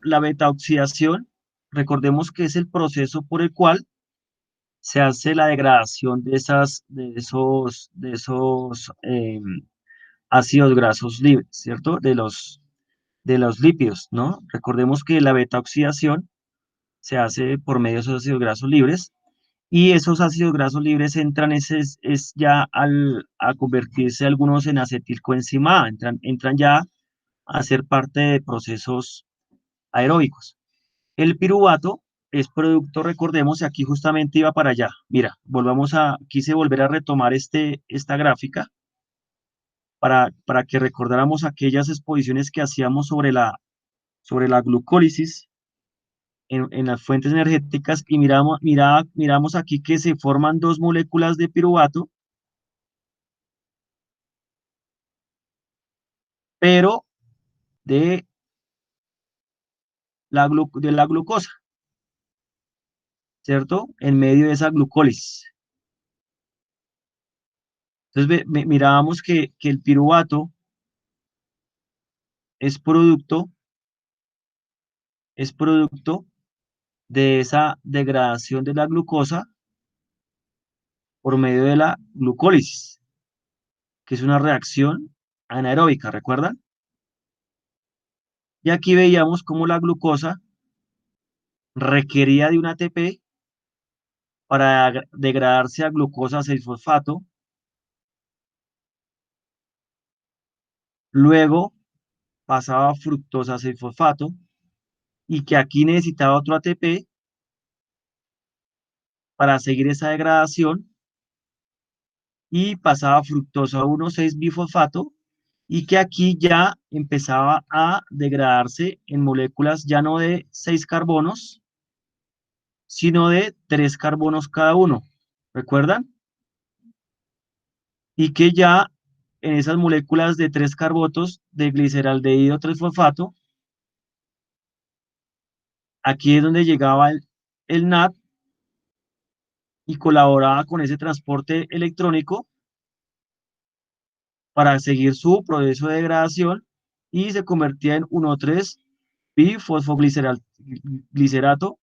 beta-oxidación, recordemos que es el proceso por el cual se hace la degradación de esos ácidos grasos libres, ¿cierto? De los lípidos, ¿no? Recordemos que la beta-oxidación se hace por medio de esos ácidos grasos libres, y esos ácidos grasos libres entran es ya a convertirse algunos en acetilcoenzima A, entran ya a ser parte de procesos aeróbicos. El piruvato es producto, recordemos, y aquí justamente iba para allá. Mira, quise volver a retomar esta gráfica para que recordáramos aquellas exposiciones que hacíamos sobre la glucólisis en las fuentes energéticas y miramos aquí que se forman dos moléculas de piruvato, pero de de la glucosa, ¿cierto? En medio de esa glucólisis. Entonces mirábamos que el piruvato es producto de esa degradación de la glucosa por medio de la glucólisis, que es una reacción anaeróbica, ¿recuerdan? Y aquí veíamos cómo la glucosa requería de un ATP para degradarse a glucosa 6-fosfato, luego pasaba a fructosa 6-fosfato, y que aquí necesitaba otro ATP para seguir esa degradación, y pasaba a fructosa 1,6-bifosfato, y que aquí ya empezaba a degradarse en moléculas ya no de 6 carbonos, sino de 3 carbonos cada uno. ¿Recuerdan? Y que ya en esas moléculas de 3 carbotos de gliceraldehído 3-fosfato, aquí es donde llegaba el NAD y colaboraba con ese transporte electrónico para seguir su proceso de degradación y se convertía en 1,3-bifosfoglicerato,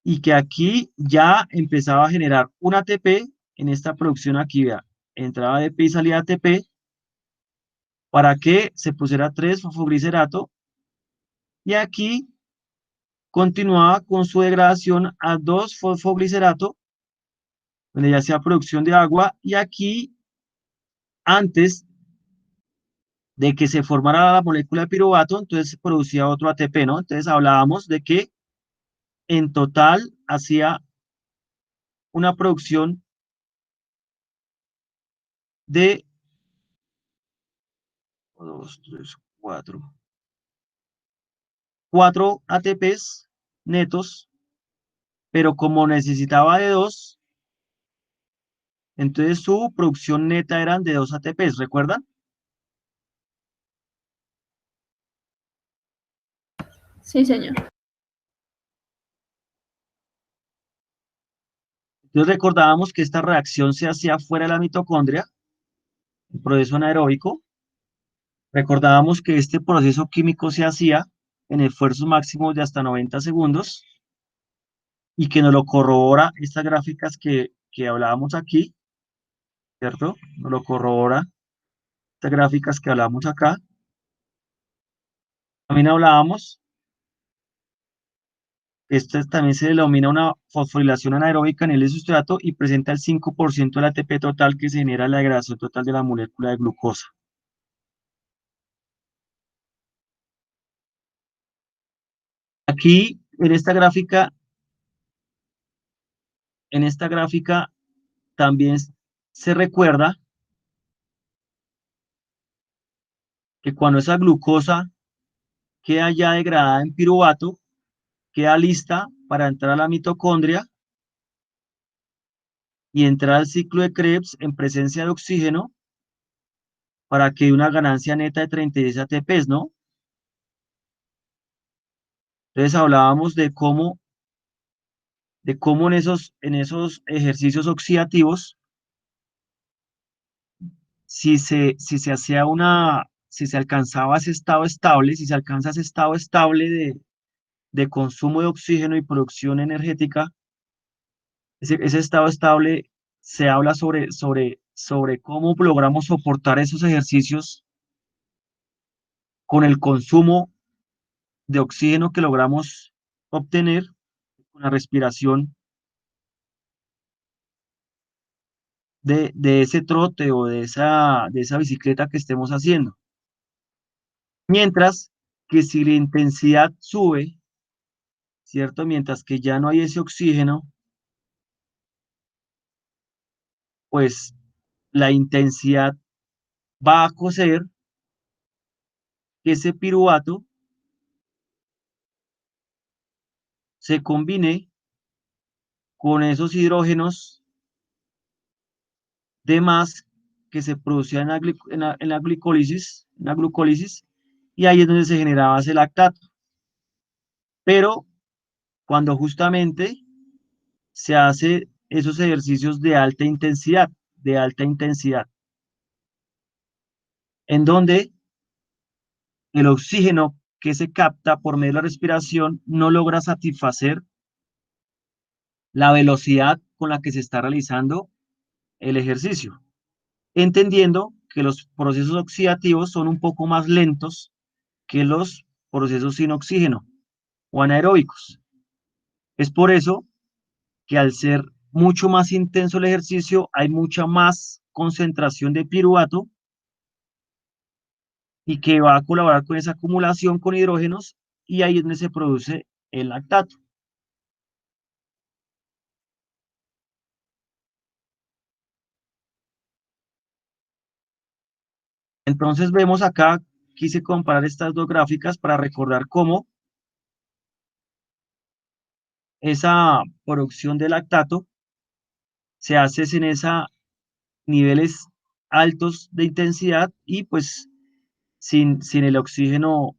y que aquí ya empezaba a generar un ATP en esta producción aquí, vea, entraba ADP y salía ATP para que se pusiera 3-fosfoglicerato, y aquí continuaba con su degradación a 2-fosfoglicerato, donde ya hacía producción de agua, y aquí, antes de que se formara la molécula de piruvato, entonces se producía otro ATP, ¿no? Entonces hablábamos de que en total hacía una producción de 2, 3, 4 ATPs netos, pero como necesitaba de 2, entonces su producción neta eran de 2 ATPs, ¿recuerdan? Sí, señor. Entonces recordábamos que esta reacción se hacía fuera de la mitocondria, el proceso anaeróbico. Recordábamos que este proceso químico se hacía en esfuerzos máximos de hasta 90 segundos, y que nos lo corrobora estas gráficas que hablábamos aquí, ¿cierto? Nos lo corrobora estas gráficas que hablábamos acá. También hablábamos, esto también se denomina una fosforilación anaeróbica en el sustrato y presenta el 5% del ATP total que se genera la degradación total de la molécula de glucosa. Aquí, en esta gráfica también se recuerda que cuando esa glucosa queda ya degradada en piruvato, queda lista para entrar a la mitocondria y entrar al ciclo de Krebs en presencia de oxígeno para que dé una ganancia neta de 36 ATPs, ¿no? Entonces hablábamos de cómo en esos ejercicios oxidativos, si se alcanzaba ese estado estable, si se alcanza ese estado estable de consumo de oxígeno y producción energética, ese estado estable se habla sobre cómo logramos soportar esos ejercicios con el consumo de oxígeno que logramos obtener con la respiración de ese trote o de esa bicicleta que estemos haciendo. Mientras que si la intensidad sube, ¿cierto? Mientras que ya no hay ese oxígeno, pues la intensidad va a hacer que ese piruvato se combine con esos hidrógenos de más que se producían en la glucólisis, y ahí es donde se generaba ese lactato. Pero cuando justamente se hace esos ejercicios de alta intensidad, en donde el oxígeno que se capta por medio de la respiración no logra satisfacer la velocidad con la que se está realizando el ejercicio, entendiendo que los procesos oxidativos son un poco más lentos que los procesos sin oxígeno o anaeróbicos. Es por eso que al ser mucho más intenso el ejercicio, hay mucha más concentración de piruvato y que va a colaborar con esa acumulación con hidrógenos, y ahí es donde se produce el lactato. Entonces vemos acá, quise comparar estas dos gráficas para recordar cómo esa producción de lactato se hace en esos niveles altos de intensidad y pues sin el oxígeno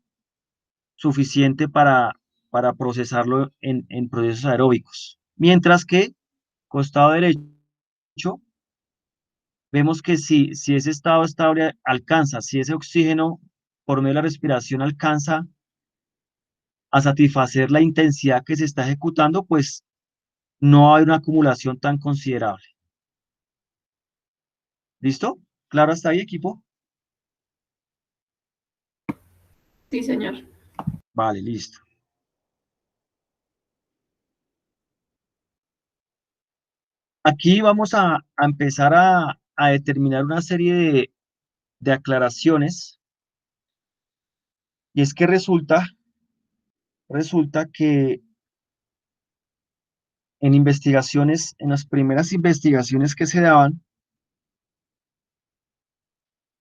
suficiente para procesarlo en procesos aeróbicos. Mientras que, costado derecho, vemos que si ese estado estable alcanza, si ese oxígeno por medio de la respiración alcanza a satisfacer la intensidad que se está ejecutando, pues no hay una acumulación tan considerable. ¿Listo? ¿Claro hasta ahí, equipo? Sí, señor. Vale, listo. Aquí vamos a empezar a determinar una serie de aclaraciones, y es que resulta que en investigaciones, en las primeras investigaciones que se daban,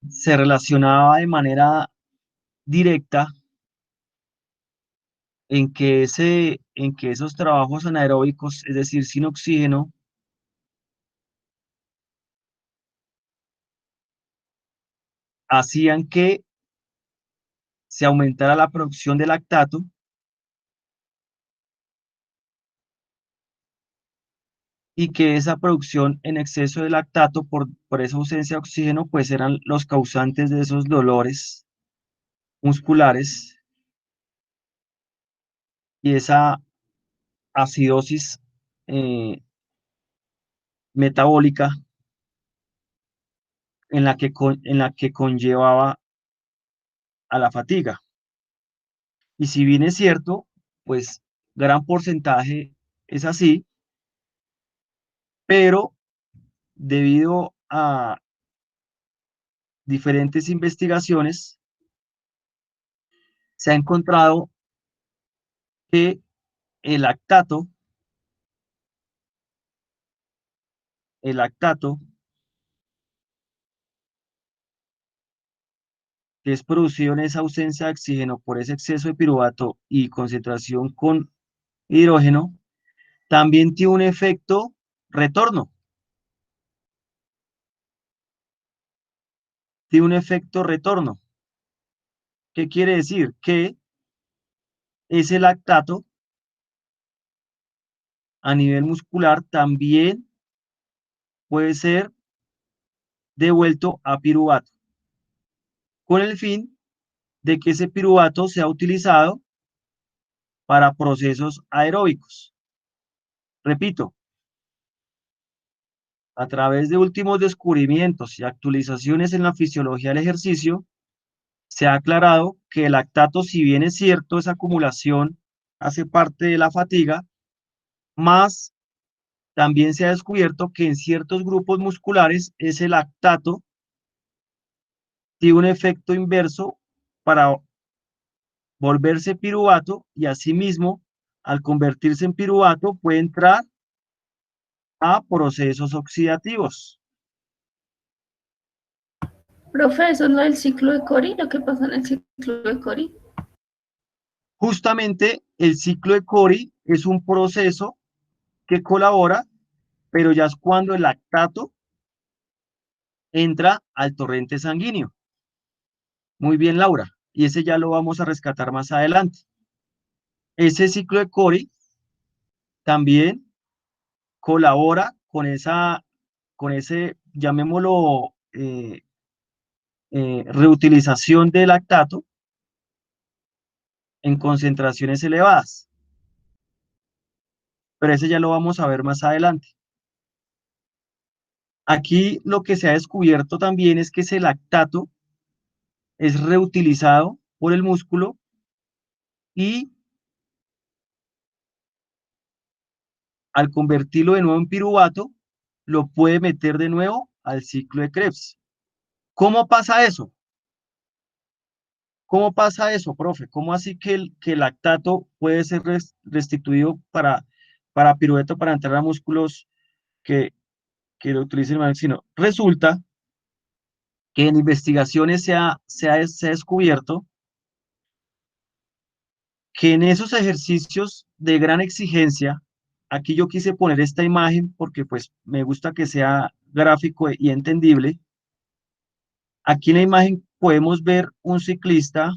se relacionaba de manera directa en que esos trabajos anaeróbicos, es decir, sin oxígeno, hacían que se aumentara la producción de lactato y que esa producción en exceso de lactato por esa ausencia de oxígeno, pues eran los causantes de esos dolores musculares y esa acidosis eh, metabólica en la que conllevaba a la fatiga. Y si bien es cierto, pues gran porcentaje es así, pero debido a diferentes investigaciones, se ha encontrado que el lactato, el lactato que es producido en esa ausencia de oxígeno por ese exceso de piruvato y concentración con hidrógeno, también tiene un efecto retorno. Tiene un efecto retorno. ¿Qué quiere decir? Que ese lactato a nivel muscular también puede ser devuelto a piruvato, con el fin de que ese piruvato sea utilizado para procesos aeróbicos. Repito, a través de últimos descubrimientos y actualizaciones en la fisiología del ejercicio, se ha aclarado que el lactato, si bien es cierto, esa acumulación hace parte de la fatiga, más también se ha descubierto que en ciertos grupos musculares ese lactato tiene un efecto inverso para volverse piruvato y asimismo, al convertirse en piruvato, puede entrar a procesos oxidativos. Profe, eso es lo del ciclo de Cori, lo que pasa en el ciclo de Cori. Justamente el ciclo de Cori es un proceso que colabora, pero ya es cuando el lactato entra al torrente sanguíneo. Muy bien, Laura. Y ese ya lo vamos a rescatar más adelante. Ese ciclo de Cori también colabora con ese, llamémoslo, reutilización de lactato en concentraciones elevadas. Pero ese ya lo vamos a ver más adelante. Aquí lo que se ha descubierto también es que ese lactato es reutilizado por el músculo y al convertirlo de nuevo en piruvato, lo puede meter de nuevo al ciclo de Krebs. ¿Cómo pasa eso? ¿Cómo pasa eso, profe? ¿Cómo así que el lactato puede ser restituido para pirueto, para entrar a músculos que lo utilicen el sino? Resulta que en investigaciones se ha descubierto que en esos ejercicios de gran exigencia, aquí yo quise poner esta imagen porque pues me gusta que sea gráfico y entendible. Aquí en la imagen podemos ver un ciclista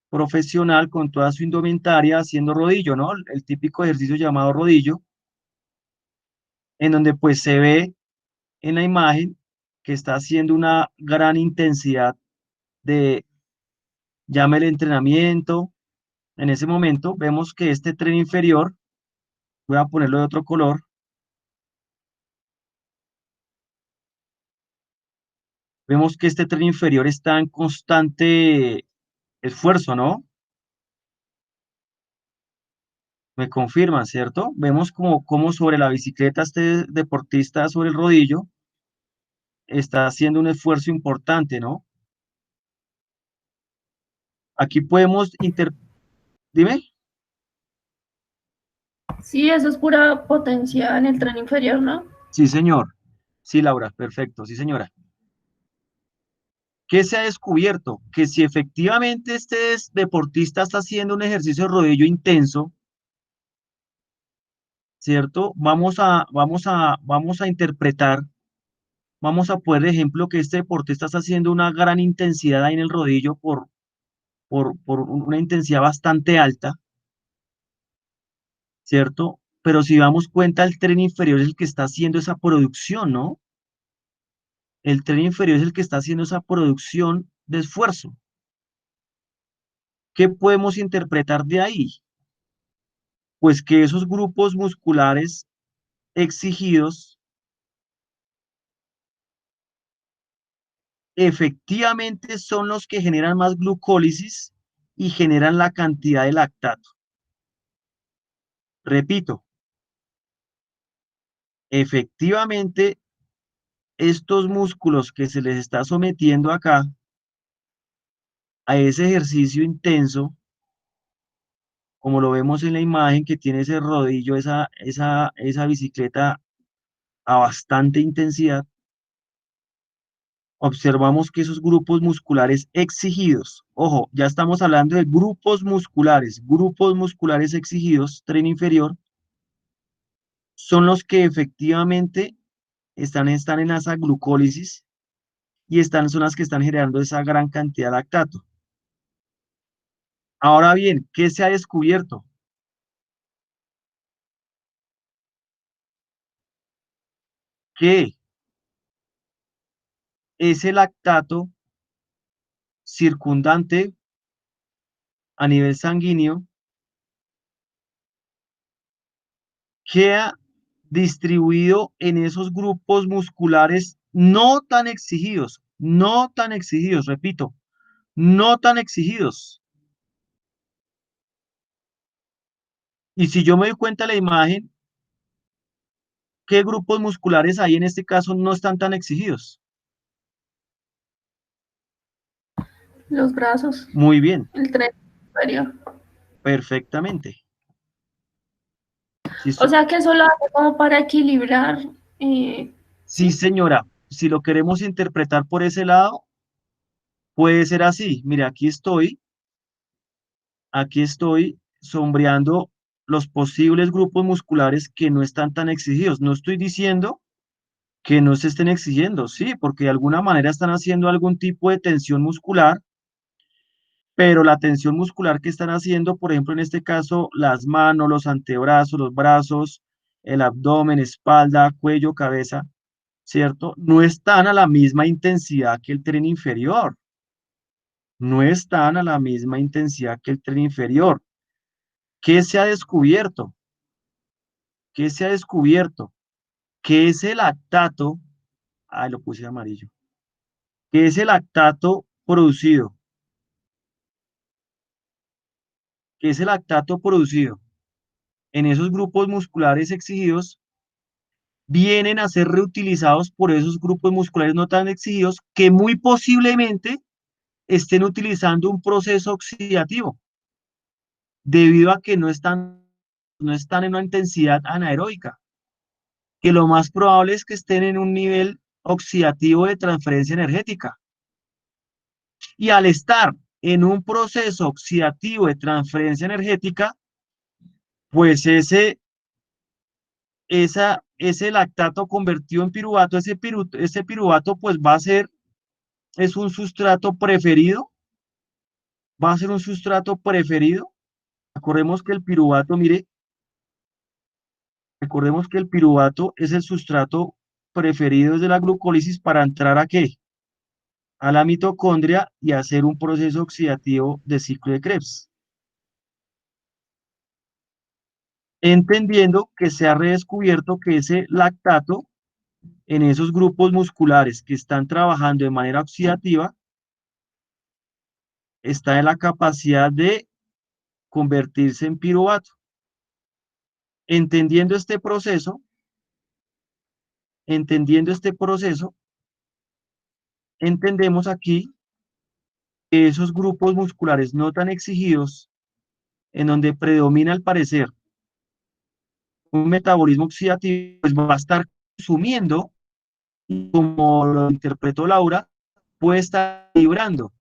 profesional con toda su indumentaria haciendo rodillo, ¿no? El típico ejercicio llamado rodillo, en donde pues se ve en la imagen que está haciendo una gran intensidad de, llame el entrenamiento. En ese momento vemos que este tren inferior, voy a ponerlo de otro color, vemos que este tren inferior está en constante esfuerzo, ¿no? Me confirman, ¿cierto? Vemos como sobre la bicicleta este deportista sobre el rodillo está haciendo un esfuerzo importante, ¿no? Aquí podemos Dime. Sí, eso es pura potencia en el tren inferior, ¿no? Sí, señor. Sí, Laura, perfecto. Sí, señora. ¿Qué se ha descubierto? Que si efectivamente este deportista está haciendo un ejercicio de rodillo intenso, ¿cierto? Vamos a interpretar, vamos a poner de ejemplo que este deportista está haciendo una gran intensidad ahí en el rodillo por una intensidad bastante alta, ¿cierto? Pero si damos cuenta, el tren inferior es el que está haciendo esa producción, ¿no? El tren inferior es el que está haciendo esa producción de esfuerzo. ¿Qué podemos interpretar de ahí? Pues que esos grupos musculares exigidos efectivamente son los que generan más glucólisis y generan la cantidad de lactato. Repito, efectivamente estos músculos que se les está sometiendo acá a ese ejercicio intenso, como lo vemos en la imagen que tiene ese rodillo, esa bicicleta a bastante intensidad, observamos que esos grupos musculares exigidos, ojo, ya estamos hablando de grupos musculares exigidos, tren inferior, son los que efectivamente están en esa glucólisis y son las que están generando esa gran cantidad de lactato. Ahora bien, ¿qué se ha descubierto? Que ese lactato circundante a nivel sanguíneo queda distribuido en esos grupos musculares no tan exigidos, repito, no tan exigidos. Y si yo me doy cuenta de la imagen, ¿qué grupos musculares ahí en este caso no están tan exigidos? Los brazos, Muy bien, el tren superior. perfectamente. Sí, O sea que eso lo hace como para equilibrar. sí, ¿Sí? señora, si lo queremos interpretar por ese lado, puede ser así. Mire, aquí estoy sombreando los posibles grupos musculares que no están tan exigidos. No estoy diciendo que no se estén exigiendo, sí, porque de alguna manera están haciendo algún tipo de tensión muscular, pero la tensión muscular que están haciendo, por ejemplo, en este caso, las manos, los antebrazos, los brazos, el abdomen, espalda, cuello, cabeza, ¿cierto? No están a la misma intensidad que el tren inferior, no están a la misma intensidad que el tren inferior. ¿Qué se ha descubierto? ¿Qué se ha descubierto? Que es el lactato, lo puse amarillo, que es el lactato producido, que es el lactato producido en esos grupos musculares exigidos, vienen a ser reutilizados por esos grupos musculares no tan exigidos que muy posiblemente estén utilizando un proceso oxidativo debido a que no están en una intensidad anaeróbica, que lo más probable es que estén en un nivel oxidativo de transferencia energética. Y al estar en un proceso oxidativo de transferencia energética, pues ese lactato convertido en piruvato, ese piruvato pues es un sustrato preferido, va a ser un sustrato preferido. Recordemos que el piruvato, mire, recordemos que el piruvato es el sustrato preferido de la glucólisis para entrar ¿a qué? A la mitocondria y hacer un proceso oxidativo de ciclo de Krebs. Entendiendo que se ha redescubierto que ese lactato en esos grupos musculares que están trabajando de manera oxidativa está en la capacidad de convertirse en piruvato. Entendiendo este proceso, entendiendo este proceso, entendemos aquí que esos grupos musculares no tan exigidos, en donde predomina al parecer un metabolismo oxidativo, pues va a estar consumiendo, y como lo interpretó Laura, puede estar librando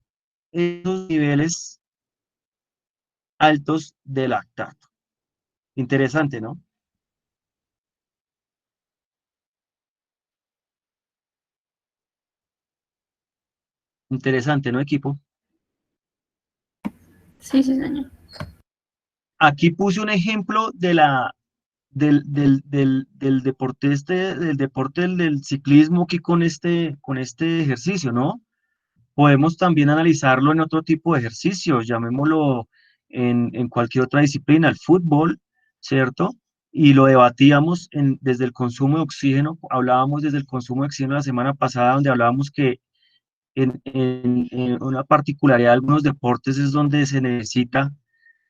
esos niveles altos de lactato. Interesante, ¿no? Interesante, ¿no, equipo? Sí, sí, señor. Aquí puse un ejemplo del deporte del ciclismo aquí con este ejercicio, ¿no? Podemos también analizarlo en otro tipo de ejercicios, llamémoslo en cualquier otra disciplina, el fútbol, ¿cierto? Y lo debatíamos desde el consumo de oxígeno, hablábamos desde el consumo de oxígeno la semana pasada, donde hablábamos que en una particularidad de algunos deportes es donde se necesita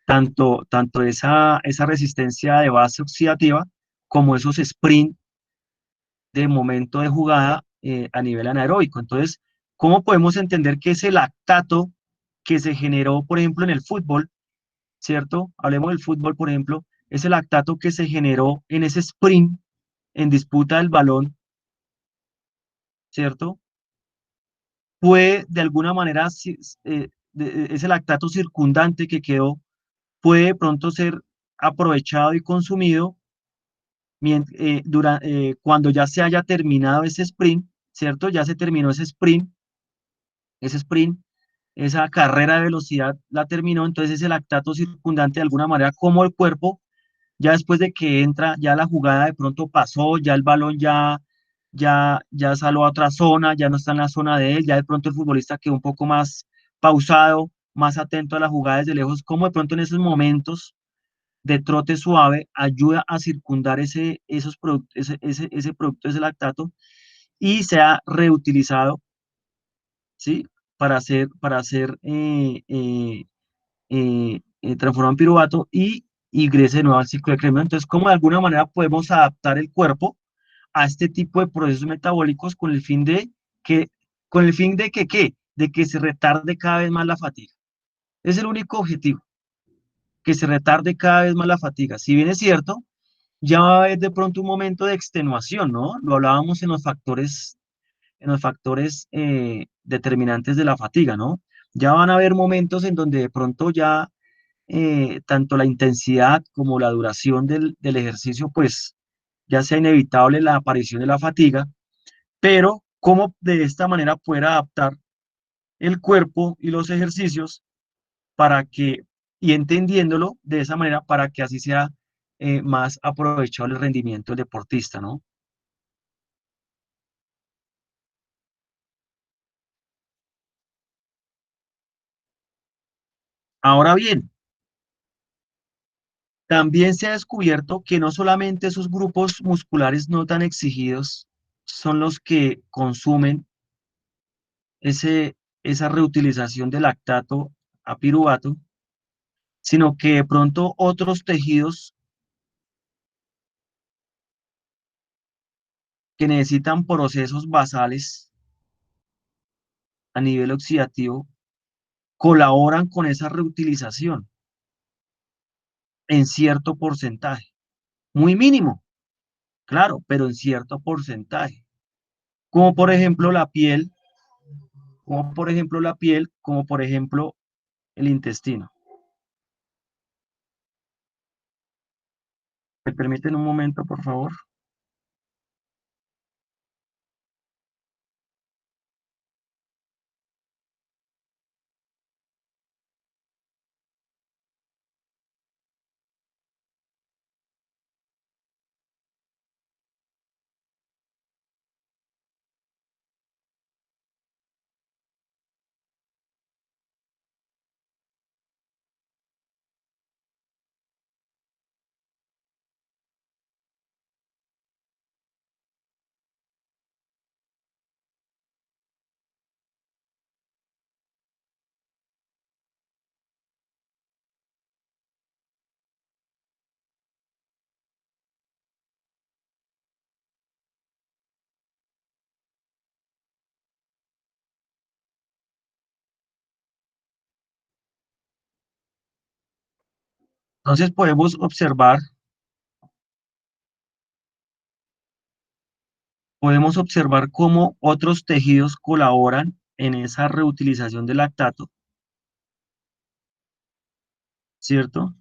tanto esa resistencia de base oxidativa como esos sprint de momento de jugada a nivel anaeróbico. Entonces, ¿cómo podemos entender que ese lactato que se generó, por ejemplo, en el fútbol, ¿cierto? Hablemos del fútbol, por ejemplo, ese lactato que se generó en ese sprint, en disputa del balón, ¿cierto? Puede, de alguna manera, ese lactato circundante que quedó, puede de pronto ser aprovechado y consumido cuando ya se haya terminado ese sprint, ¿cierto? Ya se terminó ese sprint, esa carrera de velocidad la terminó, entonces ese lactato circundante de alguna manera como el cuerpo, ya después de que entra, ya la jugada de pronto pasó, ya el balón ya salió a otra zona, ya no está en la zona de él, ya de pronto el futbolista quedó un poco más pausado, más atento a la jugada desde lejos, como de pronto en esos momentos de trote suave ayuda a circundar ese producto, ese lactato, y se ha reutilizado, ¿sí? Para transformado en piruvato y ingrese de nuevo al ciclo de Krebs. Entonces, ¿cómo de alguna manera podemos adaptar el cuerpo a este tipo de procesos metabólicos con el fin de que, ¿qué? De que se retarde cada vez más la fatiga. Es el único objetivo, que se retarde cada vez más la fatiga. Si bien es cierto, ya va a haber de pronto un momento de extenuación, ¿no? Lo hablábamos en los factores determinantes de la fatiga, ¿no? Ya van a haber momentos en donde de pronto ya tanto la intensidad como la duración del ejercicio, pues ya sea inevitable la aparición de la fatiga, pero cómo de esta manera poder adaptar el cuerpo y los ejercicios para que, y entendiéndolo de esa manera, para que así sea más aprovechable el rendimiento del deportista, ¿no? Ahora bien, también se ha descubierto que no solamente esos grupos musculares no tan exigidos son los que consumen esa reutilización de lactato a piruvato, sino que de pronto otros tejidos que necesitan procesos basales a nivel oxidativo colaboran con esa reutilización en cierto porcentaje, muy mínimo, claro, pero en cierto porcentaje, como por ejemplo la piel, como por ejemplo el intestino. ¿Me permiten un momento, por favor? Entonces podemos observar cómo otros tejidos colaboran en esa reutilización del lactato, ¿cierto?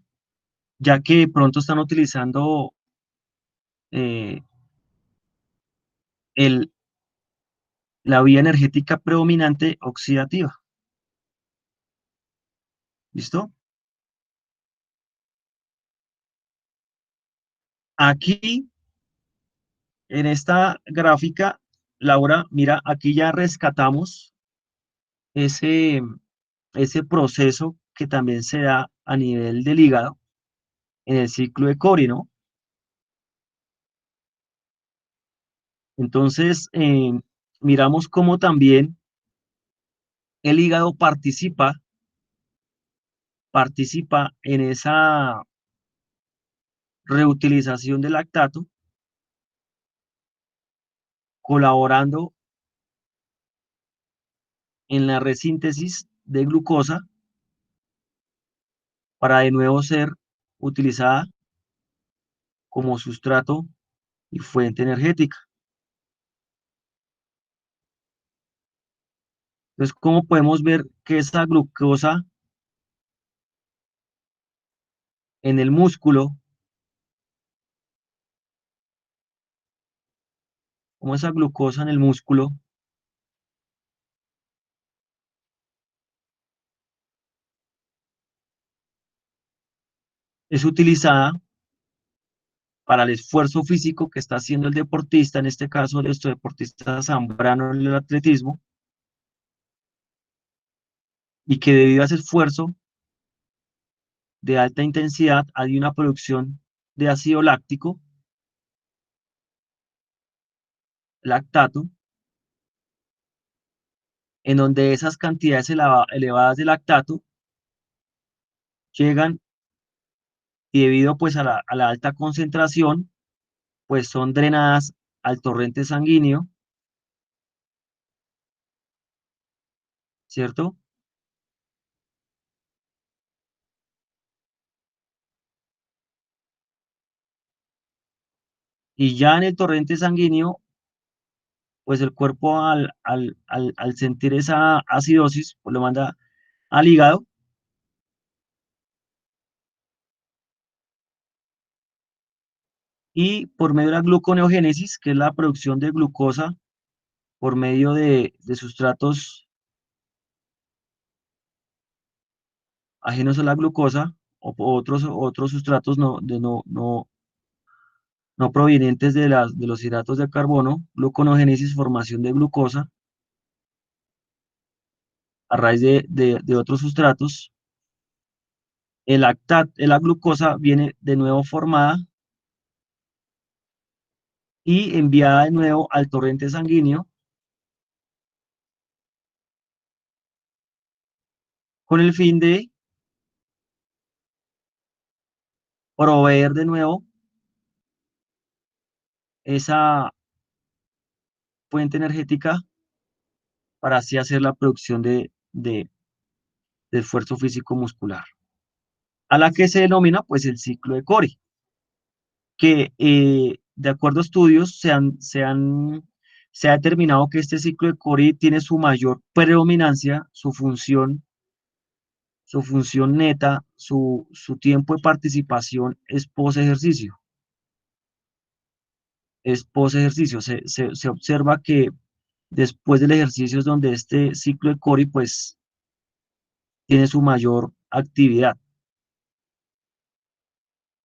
Ya que de pronto están utilizando eh, el, la vía energética predominante oxidativa. ¿Listo? Aquí, en esta gráfica, Laura, mira, aquí ya rescatamos ese, ese proceso que también se da a nivel del hígado en el ciclo de Cori, ¿no? Entonces, miramos cómo también el hígado participa en esa reutilización del lactato, colaborando en la resíntesis de glucosa para de nuevo ser utilizada como sustrato y fuente energética. Entonces, ¿cómo podemos ver que esa glucosa en el músculo, cómo esa glucosa en el músculo es utilizada para el esfuerzo físico que está haciendo el deportista, en este caso de estos deportistas Zambrano en el atletismo, y que debido a ese esfuerzo de alta intensidad hay una producción de ácido láctico, lactato, en donde esas cantidades elevadas de lactato llegan y debido pues a la alta concentración, pues son drenadas al torrente sanguíneo, ¿cierto? Y ya en el torrente sanguíneo, pues el cuerpo al sentir esa acidosis, pues lo manda al hígado, y por medio de la gluconeogénesis, que es la producción de glucosa por medio de sustratos ajenos a la glucosa, o otros sustratos no provenientes de los hidratos de carbono, gluconeogénesis, formación de glucosa a raíz de otros sustratos. La glucosa viene de nuevo formada y enviada de nuevo al torrente sanguíneo con el fin de proveer de nuevo esa fuente energética para así hacer la producción de esfuerzo físico muscular, a la que se denomina pues el ciclo de Cori, que de acuerdo a estudios se ha determinado que este ciclo de Cori tiene su mayor predominancia, su función neta, su tiempo de participación es post ejercicio. Es post ejercicio. Se observa que después del ejercicio es donde este ciclo de Cori pues tiene su mayor actividad,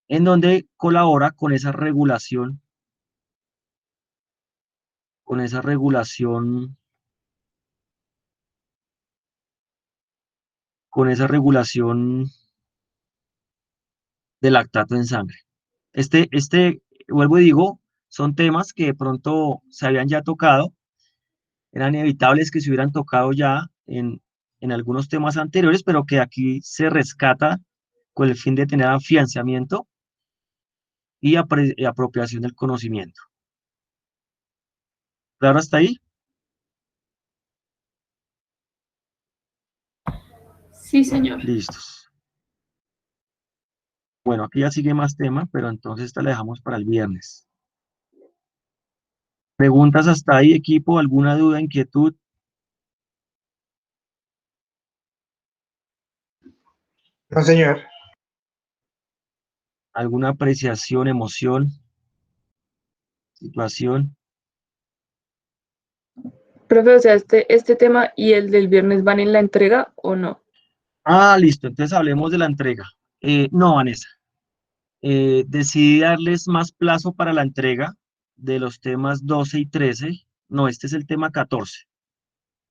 en donde colabora con esa regulación, con esa regulación de lactato en sangre. Vuelvo y digo, son temas que de pronto se habían ya tocado, eran inevitables que se hubieran tocado ya en algunos temas anteriores, pero que aquí se rescata con el fin de tener afianzamiento y apropiación del conocimiento. ¿Claro hasta ahí? Sí, señor. Listos. Bueno, aquí ya sigue más tema, pero entonces esta la dejamos para el viernes. ¿Preguntas hasta ahí, equipo? ¿Alguna duda, inquietud? No, señor. ¿Alguna apreciación, emoción, situación? Profe, o sea, este tema y el del viernes van en la entrega o no. Ah, listo. Entonces hablemos de la entrega. No, Vanessa. Decidí darles más plazo para la entrega de los temas 12 y 13. No, este es el tema 14.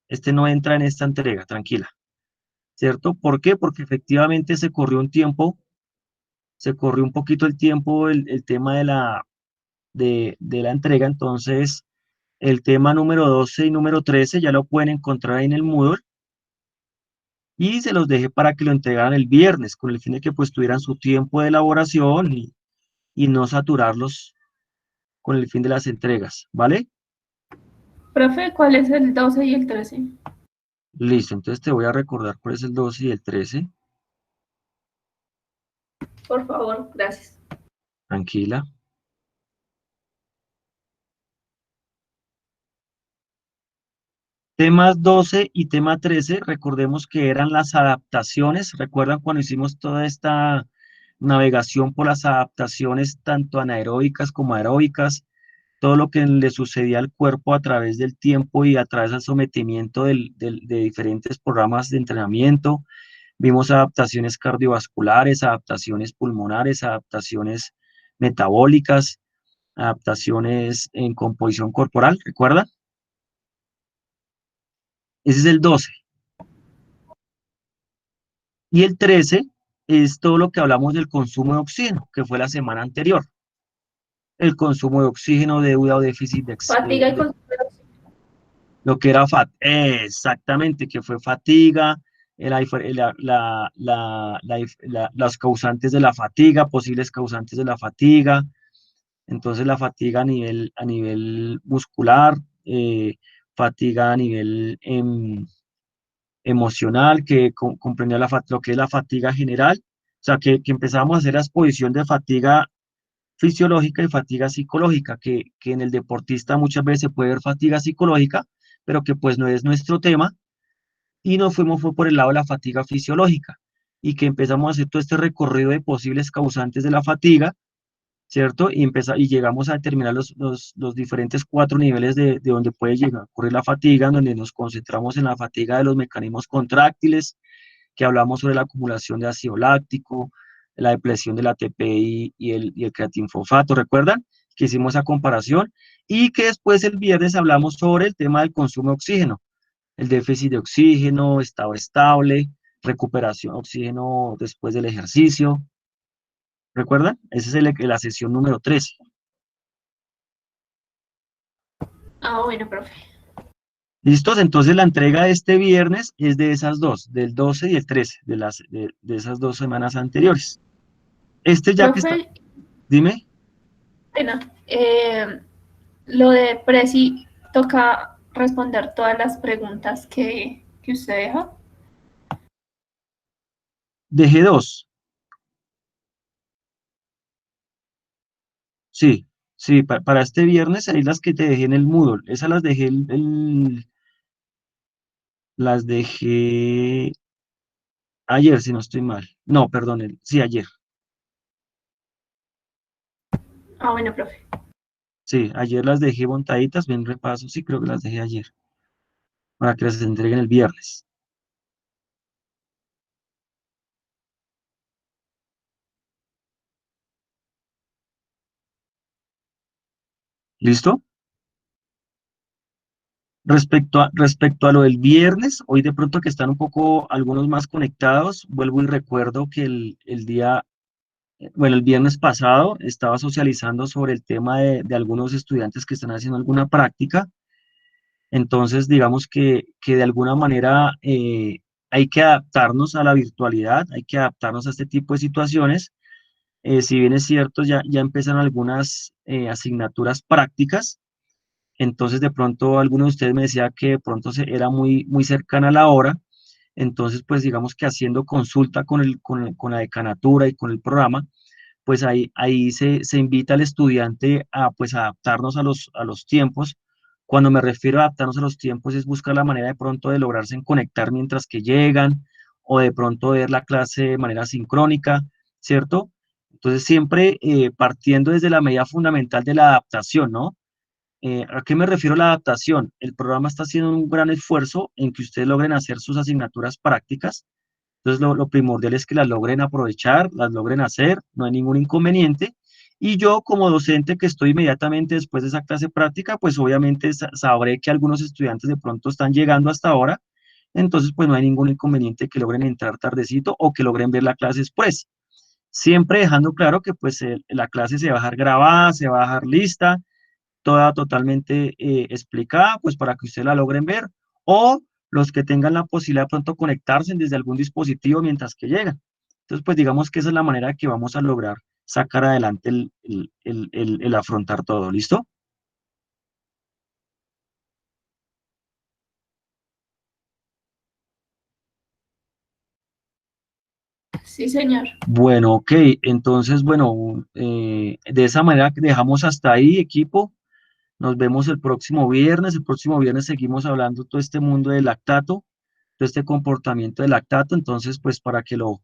Este no entra en esta entrega, tranquila. ¿Cierto? ¿Por qué? Porque efectivamente se corrió un poquito el tiempo, el tema de la entrega. Entonces, el tema número 12 y número 13 ya lo pueden encontrar ahí en el Moodle. Y se los dejé para que lo entregaran el viernes, con el fin de que pues tuvieran su tiempo de elaboración y no saturarlos con el fin de las entregas, ¿vale? Profe, ¿cuál es el 12 y el 13? Listo, entonces te voy a recordar cuál es el 12 y el 13. Por favor, gracias. Tranquila. Temas 12 y tema 13, recordemos que eran las adaptaciones. ¿Recuerdan cuando hicimos toda esta navegación por las adaptaciones tanto anaeróbicas como aeróbicas? Todo lo que le sucedía al cuerpo a través del tiempo y a través del sometimiento de diferentes programas de entrenamiento. Vimos adaptaciones cardiovasculares, adaptaciones pulmonares, adaptaciones metabólicas, adaptaciones en composición corporal, ¿recuerdan? Ese es el 12. Y el 13 es todo lo que hablamos del consumo de oxígeno, que fue la semana anterior. El consumo de oxígeno, deuda o déficit Fatiga y lo que era exactamente, que fue fatiga, las causantes de la fatiga, posibles causantes de la fatiga, Entonces la fatiga a nivel muscular, fatiga a nivel emocional, que comprendía lo que es la fatiga general, o sea, que empezamos a hacer la exposición de fatiga fisiológica y fatiga psicológica, que en el deportista muchas veces se puede ver fatiga psicológica, pero que pues no es nuestro tema, y nos fuimos fue por el lado de la fatiga fisiológica, y que empezamos a hacer todo este recorrido de posibles causantes de la fatiga, ¿cierto? Y llegamos a determinar los diferentes 4 niveles de donde puede llegar a ocurrir la fatiga, en donde nos concentramos en la fatiga de los mecanismos contráctiles, que hablamos sobre la acumulación de ácido láctico, la depresión del ATP y el creatinfosfato, ¿recuerdan? Que hicimos esa comparación, y que después el viernes hablamos sobre el tema del consumo de oxígeno, el déficit de oxígeno, estado estable, recuperación de oxígeno después del ejercicio, ¿recuerdan? Esa es la sesión número 13. Ah, bueno, profe. ¿Listos? Entonces la entrega de este viernes es de esas dos, del 12 y el 13, de esas 2 semanas anteriores. Este ya que está, Profe, dime. bueno, lo de Prezi toca responder todas las preguntas que usted deja. Dejé 2. Sí, sí, para este viernes, ahí las que te dejé en el Moodle, esas las dejé, las dejé ayer, si no estoy mal. No, perdón, sí, ayer. Ah, bueno, profe. Sí, ayer las dejé montaditas, ven repaso, sí, creo que las dejé ayer, para que las entreguen el viernes. ¿Listo? Respecto a lo del viernes, hoy de pronto que están un poco algunos más conectados, vuelvo y recuerdo que el viernes pasado estaba socializando sobre el tema de algunos estudiantes que están haciendo alguna práctica. Entonces, digamos que de alguna manera hay que adaptarnos a la virtualidad, hay que adaptarnos a este tipo de situaciones. Si bien es cierto, ya empiezan algunas asignaturas prácticas. Entonces, de pronto, alguno de ustedes me decía que de pronto era muy, muy cercana a la hora. Entonces, pues digamos que haciendo consulta con la decanatura y con el programa, pues ahí se invita al estudiante a pues adaptarnos a los tiempos. Cuando me refiero a adaptarnos a los tiempos es buscar la manera de pronto de lograrse en conectar mientras que llegan, o de pronto ver la clase de manera sincrónica, ¿cierto? Entonces siempre partiendo desde la medida fundamental de la adaptación, ¿no? ¿A qué me refiero a la adaptación? El programa está haciendo un gran esfuerzo en que ustedes logren hacer sus asignaturas prácticas. Entonces, lo primordial es que las logren aprovechar, las logren hacer, no hay ningún inconveniente. Y yo, como docente que estoy inmediatamente después de esa clase práctica, pues obviamente sabré que algunos estudiantes de pronto están llegando hasta ahora. Entonces, pues no hay ningún inconveniente que logren entrar tardecito o que logren ver la clase después. Siempre dejando claro que pues la clase se va a dejar grabada, se va a dejar lista, toda totalmente explicada, pues para que ustedes la logren ver, o los que tengan la posibilidad de pronto conectarse desde algún dispositivo mientras que llegan. Entonces, pues digamos que esa es la manera que vamos a lograr sacar adelante el afrontar todo, ¿listo? Sí, señor. Bueno, ok, entonces, bueno, de esa manera dejamos hasta ahí, equipo. Nos vemos el próximo viernes. El próximo viernes seguimos hablando todo este mundo del lactato, todo este comportamiento del lactato. Entonces, pues para que lo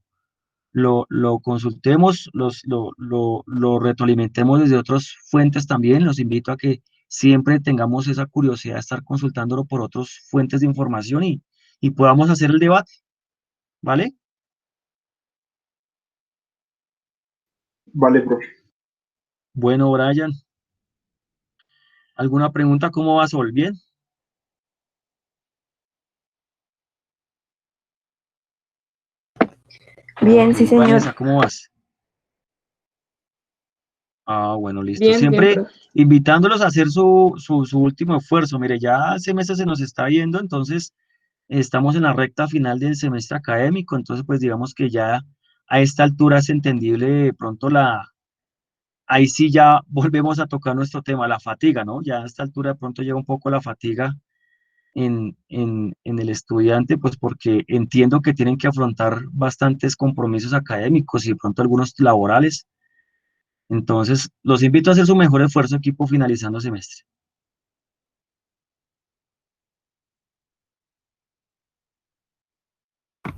consultemos, lo retroalimentemos desde otras fuentes también. Los invito a que siempre tengamos esa curiosidad de estar consultándolo por otras fuentes de información y podamos hacer el debate, ¿vale? Vale, profe. Bueno, Brian, ¿alguna pregunta? ¿Cómo vas, Sol? ¿Bien? Bien, Ok, sí, señor. Vanessa, ¿cómo vas? Ah, bueno, listo. Bien, bien, Siempre profe. invitándolos a hacer su último esfuerzo. Mire, ya ese mes se nos está yendo, entonces estamos en la recta final del semestre académico, entonces pues digamos que ya a esta altura es entendible de pronto ahí sí ya volvemos a tocar nuestro tema, la fatiga, ¿no? Ya a esta altura de pronto llega un poco la fatiga en el estudiante, pues porque entiendo que tienen que afrontar bastantes compromisos académicos y de pronto algunos laborales. Entonces, los invito a hacer su mejor esfuerzo, equipo, finalizando semestre.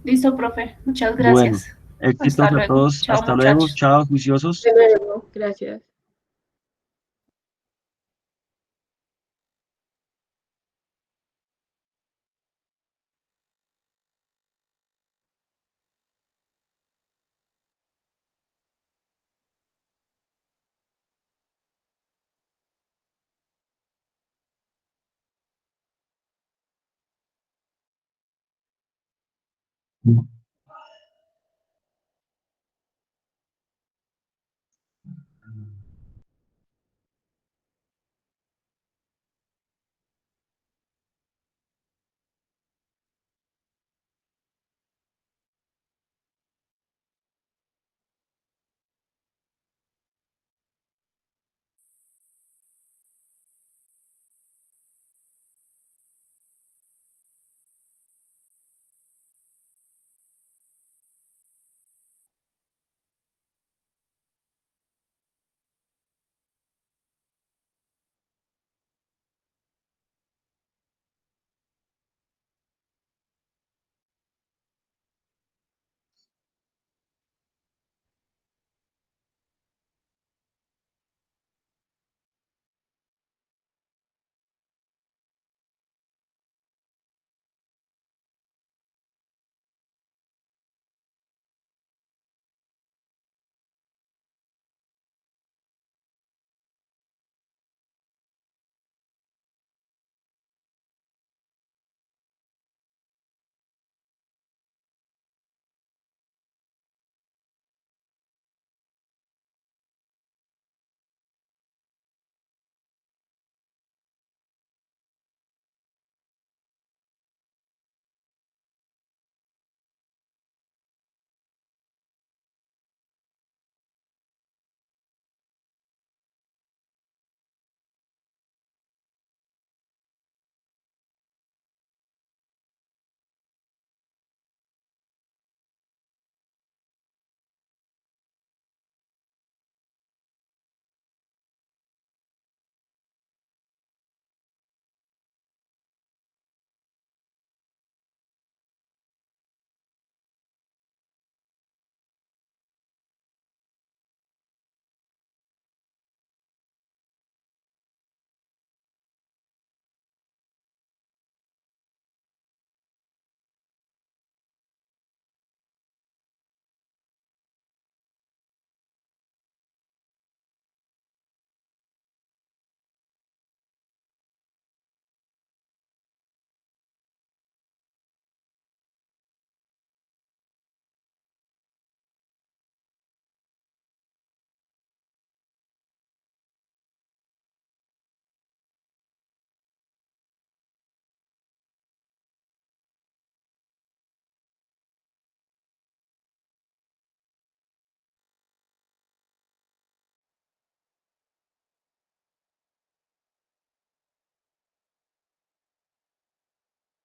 Listo, profe. Muchas Bueno, gracias. Hasta éxitos a luego. todos. Chao, Hasta luego. muchachos. Chao, juiciosos. Hasta luego. Gracias.